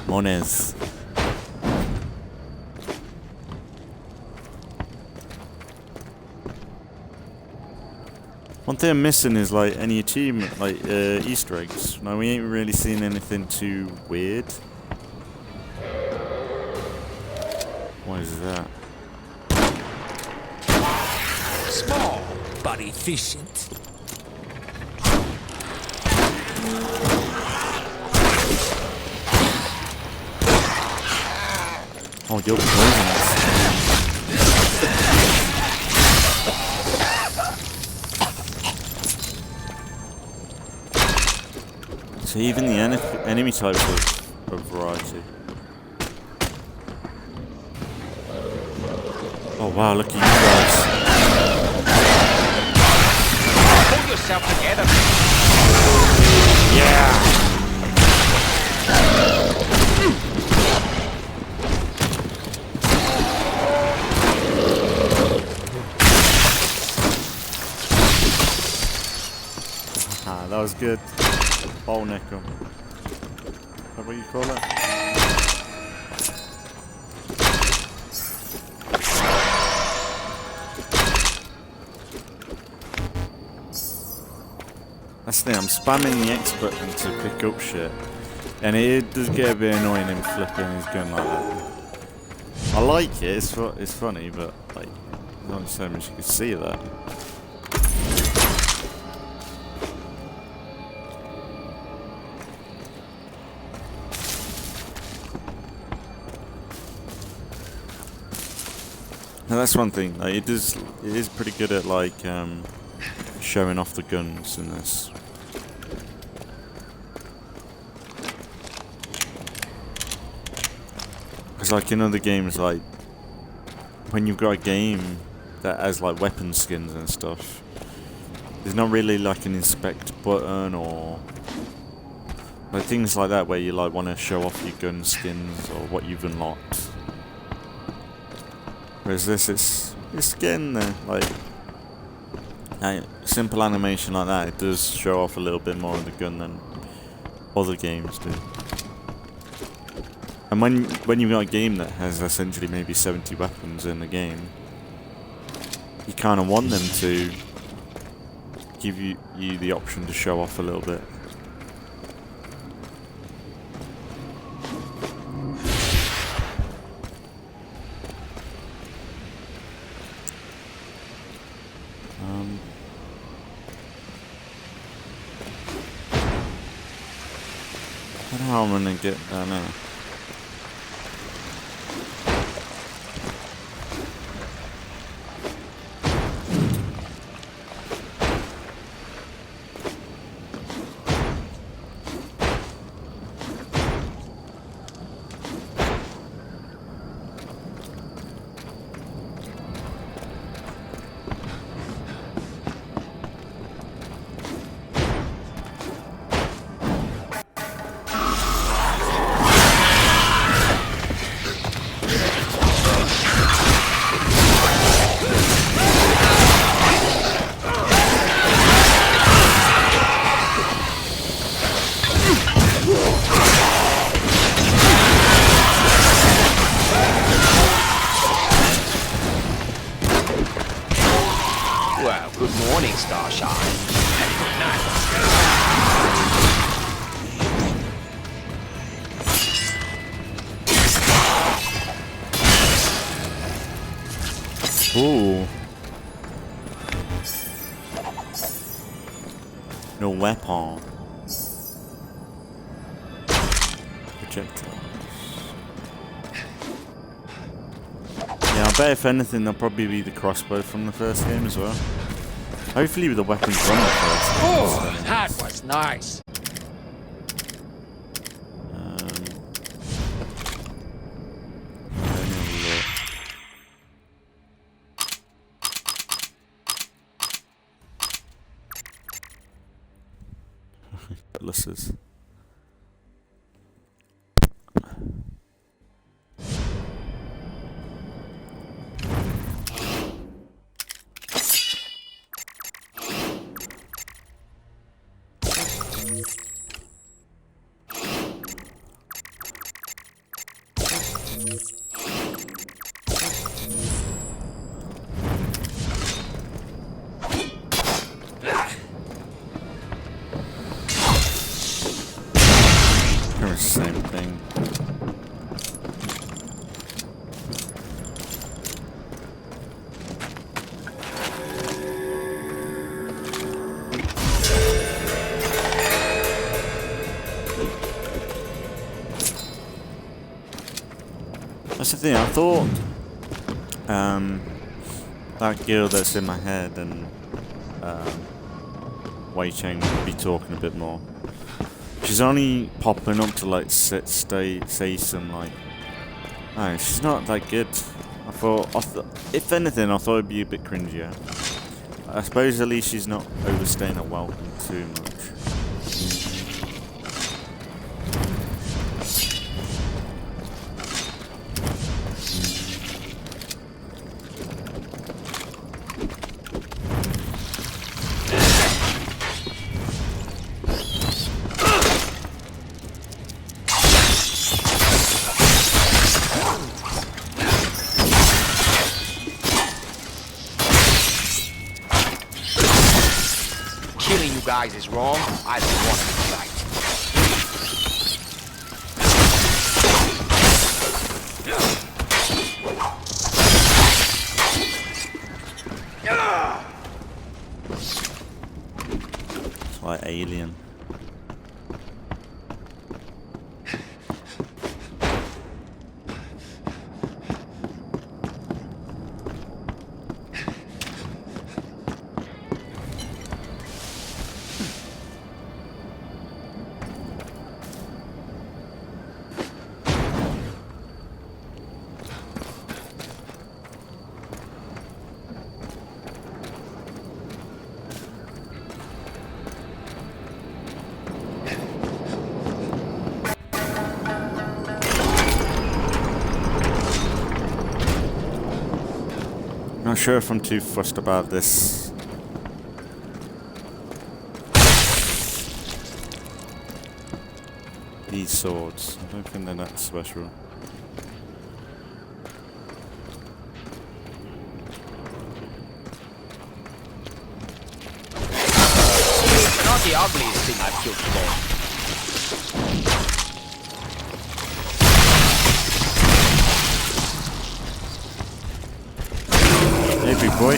Mones. One thing I'm missing is like any achievement, like Easter eggs. No, we ain't really seen anything too weird. What is that? Small, but efficient. Oh, you're poisonous. So even the enemy types have a variety. Oh wow, look at you guys. Pull yourself together. Yeah! Ah, that was good. Ball neck 'em. Is that what you call it? That's the thing, I'm spamming the X button to pick up shit. And it does get a bit annoying him flipping his gun like that. I like it, it's funny, but like, there's only so much you can see of that. Now that's one thing. Like, it is pretty good at like showing off the guns in this. Because like in other games, like when you've got a game that has like weapon skins and stuff, there's not really like an inspect button or like things like that where you like want to show off your gun skins or what you've unlocked. Whereas this, it's getting there. Like a simple animation like that, it does show off a little bit more of the gun than other games do. And when you've got a game that has essentially maybe 70 weapons in the game, you kind of want them to give you the option to show off a little bit. I don't know how I'm gonna get there now. Well, good morning, Starshine. Ooh. No weapon. Projectile. Yeah, I bet if anything, there'll probably be the crossbow from the first game as well. Hopefully with the weapons from the first game. Oh, that was nice. Let me have a look. Cutlasses. Pretty much the same thing. That's the thing, I thought that girl that's in my head and Wei Cheng would be talking a bit more. She's only popping up to like say some like, oh, she's not that good. I thought if anything, I thought it'd be a bit cringier. I suppose at least she's not overstaying her welcome too much. Killing you guys is wrong. I don't want to be right. It's like Alien. Not sure if I'm too fussed about this. These swords. I don't think they're that special. Not the ugliest thing I've killed today. Hey, big boy.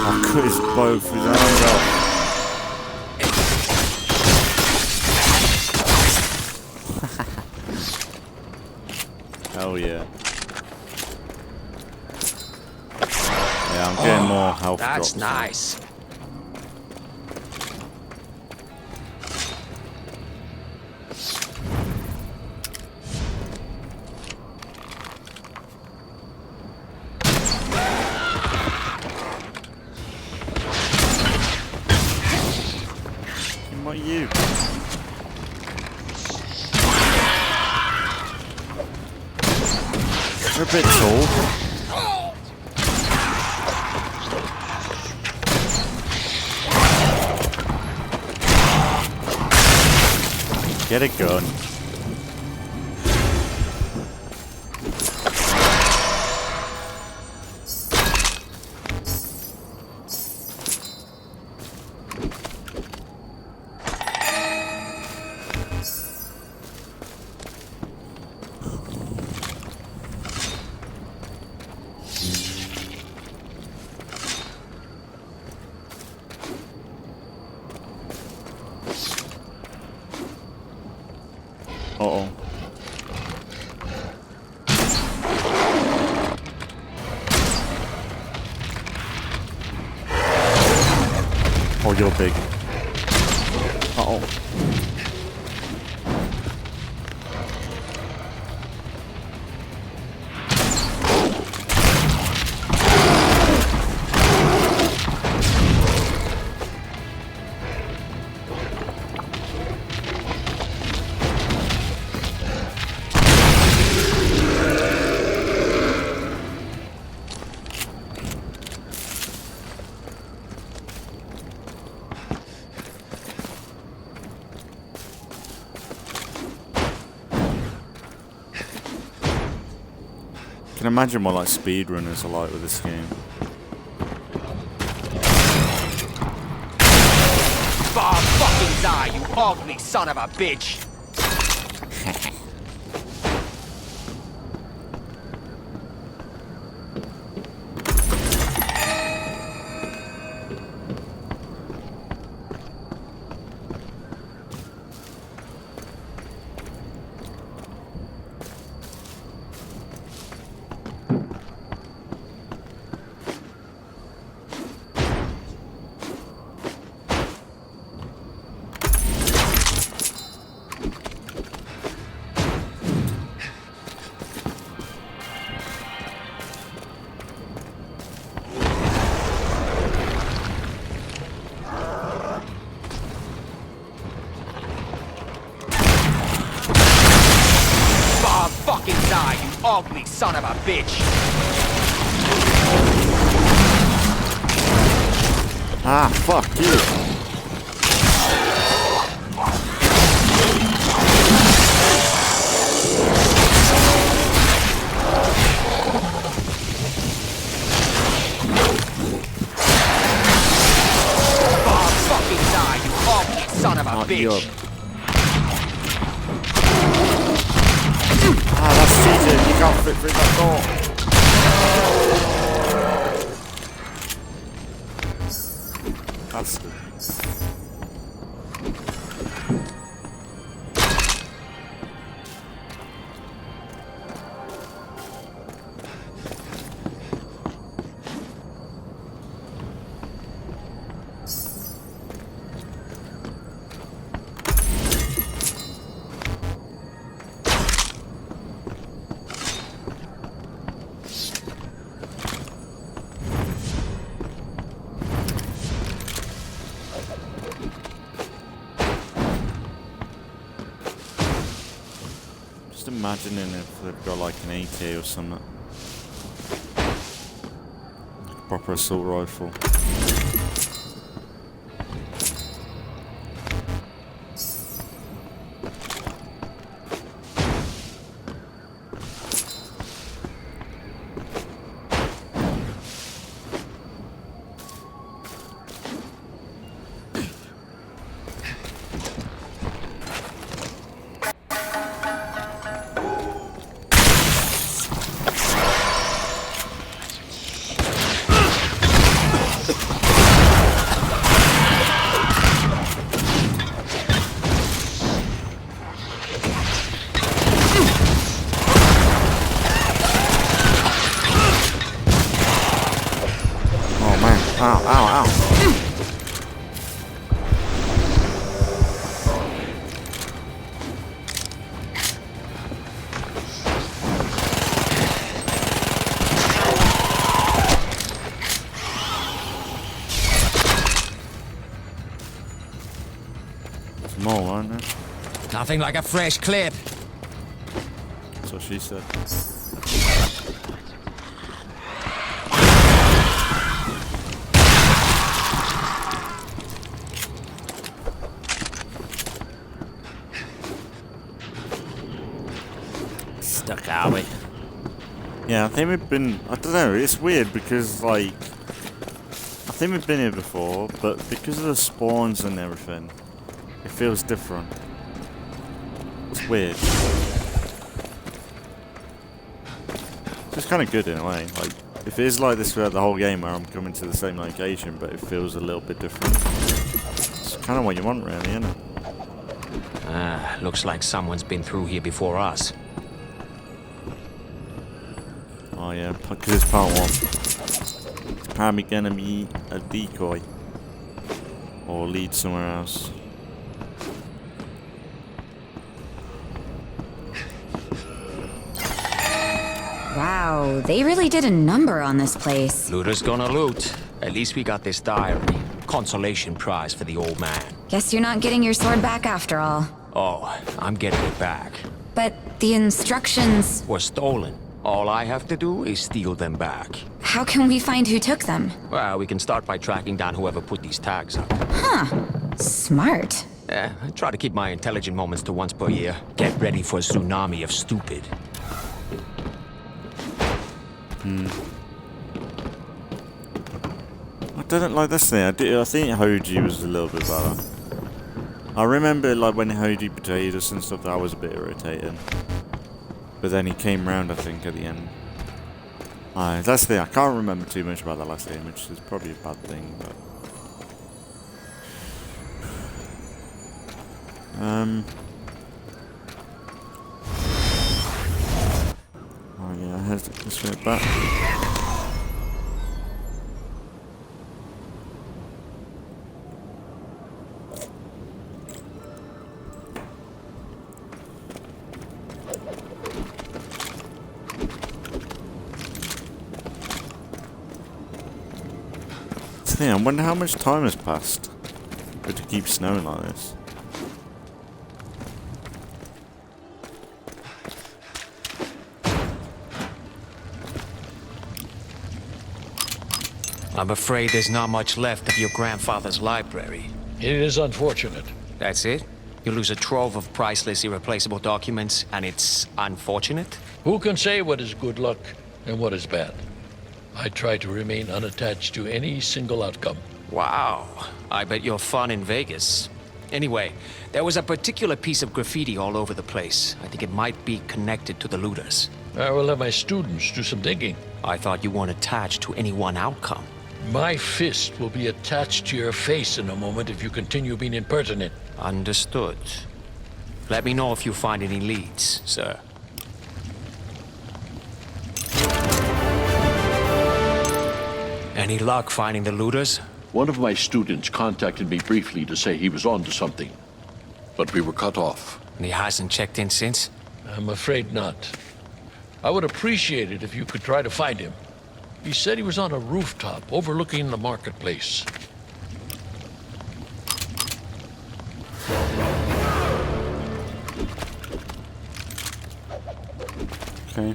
I cut his both his arms off. Hell yeah. Yeah, I'm getting more health That's drops. nice. What are you? You're a bit tall. Get a gun. Uh-oh. Oh, you're big. Uh-oh. I can imagine what like speedrunners are like with this game. Bob fucking die, you ugly son of a bitch! Fucking die, you ugly son of a bitch! Ah, fuck you. Bob fucking die, you ugly son of a Not bitch! you. Ah, that's cheating. You can't fit through that door. Bastard. imagining if they've got like an AK or something. Like a proper assault rifle. Ow, ow, ow. There's more, aren't there? Nothing like a fresh clip. That's what she said. Stuck, are we? Yeah, I think we've been... I don't know, it's weird because, like... I think we've been here before, but because of the spawns and everything, it feels different. It's weird. It's kind of good in a way. Like, if it is like this throughout the whole game where I'm coming to the same location, but it feels a little bit different. It's kind of what you want, really, isn't it? Ah, looks like someone's been through here before us. Oh yeah, because it's part 1. It's probably gonna be a decoy. Or lead somewhere else. Wow, they really did a number on this place. Looter's gonna loot. At least we got this diary. Consolation prize for the old man. Guess you're not getting your sword back after all. Oh, I'm getting it back. But the instructions... Were stolen. All I have to do is steal them back. How can we find who took them? Well, we can start by tracking down whoever put these tags up. Huh. Smart. I try to keep my intelligent moments to once per year. Get ready for a tsunami of stupid. I didn't like this thing. I think Hoji was a little bit better. I remember like when Hoji betrayed us and stuff, that was a bit irritating. But then he came round, I think, at the end. That's the thing. I can't remember too much about the last game, which is probably a bad thing, but... Oh yeah, I had this way back. I wonder how much time has passed for it to keep snowing like this. I'm afraid there's not much left of your grandfather's library. It is unfortunate. That's it? You lose a trove of priceless, irreplaceable documents, and it's unfortunate? Who can say what is good luck and what is bad? I try to remain unattached to any single outcome. Wow. I bet you're fun in Vegas. Anyway, there was a particular piece of graffiti all over the place. I think it might be connected to the looters. I will let my students do some digging. I thought you weren't attached to any one outcome. My fist will be attached to your face in a moment if you continue being impertinent. Understood. Let me know if you find any leads, sir. Any luck finding the looters? One of my students contacted me briefly to say he was on to something, but we were cut off. And he hasn't checked in since? I'm afraid not. I would appreciate it if you could try to find him. He said he was on a rooftop overlooking the marketplace. Okay.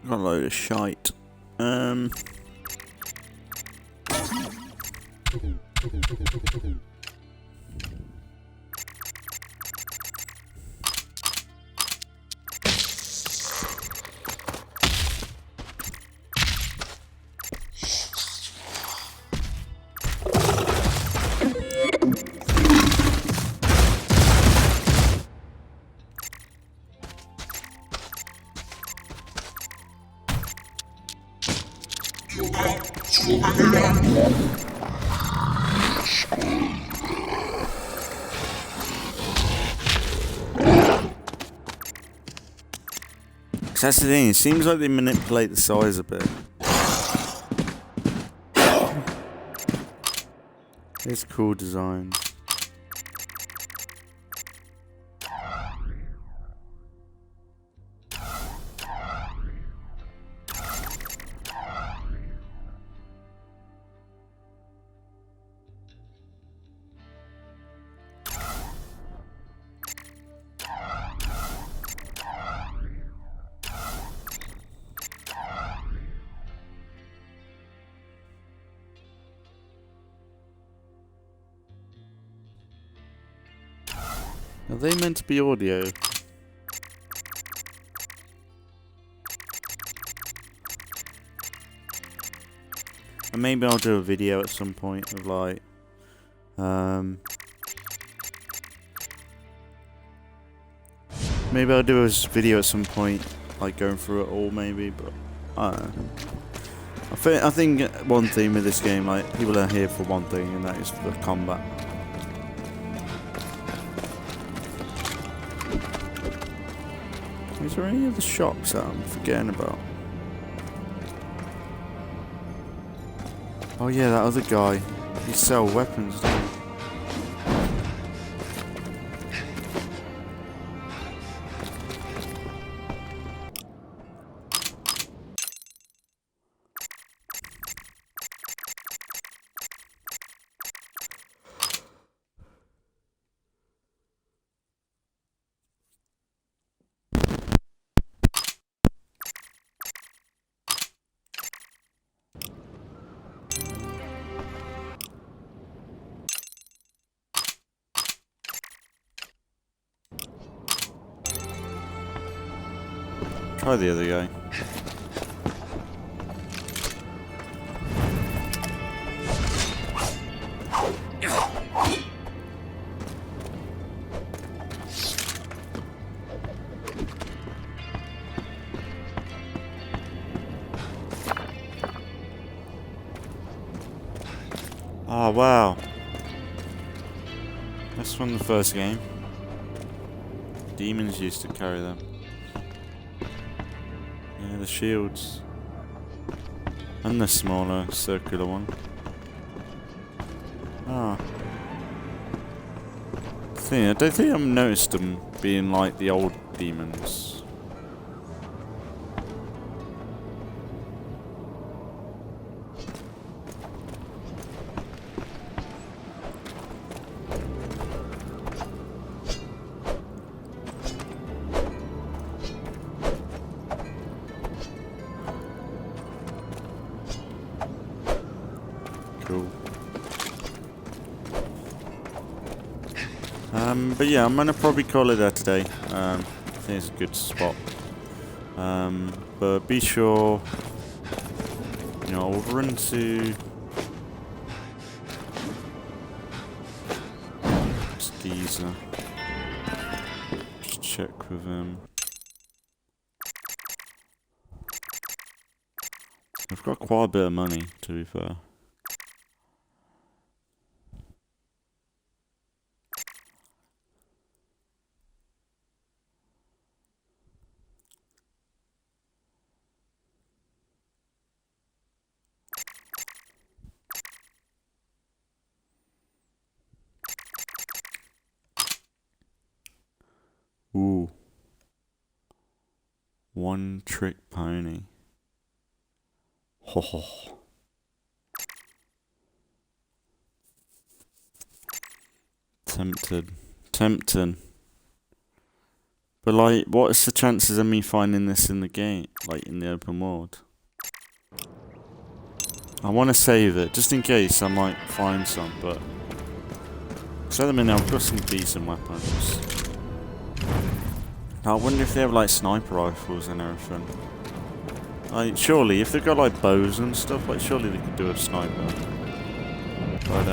Got a load of shite. That's the thing, it seems like they manipulate the size a bit. It's cool design. Are they meant to be audio? And maybe I'll do a video at some point of like, maybe I'll do a video at some point, like going through it all maybe, but I don't know. I think one theme with this game, like, people are here for one thing, and that is the combat. Is there any other shops that I'm forgetting about? Oh yeah, that other guy. He sells weapons, doesn't he? Try the other guy. Oh wow. That's from the first game. Demons used to carry them. Yeah, the shields. And the smaller circular one. Ah. I don't think I've noticed them being like the old demons. Cool. But yeah, I'm gonna probably call it there today. I think it's a good spot. But be sure, you know, I'll run to Geezer. Just check with him. I've got quite a bit of money, to be fair. Ooh. One trick pony. Ho ho. Tempted. But like, what's the chances of me finding this in the game, like in the open world? I want to save it, just in case I might find some, but... So at the minute I've got some decent weapons. I wonder if they have like sniper rifles and everything. Like, surely, if they've got like bows and stuff, like surely they could do a sniper. But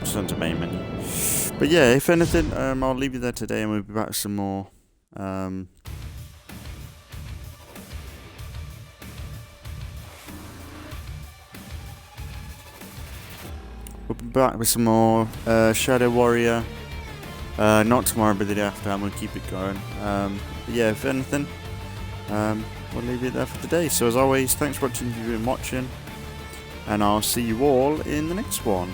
just onto main menu. But yeah, if anything, I'll leave you there today and we'll be back with some more. We'll be back with some more Shadow Warrior. Not tomorrow, but the day after, and we'll keep it going. But yeah, if anything, we'll leave it there for today. So as always, thanks for watching if you've been watching, and I'll see you all in the next one.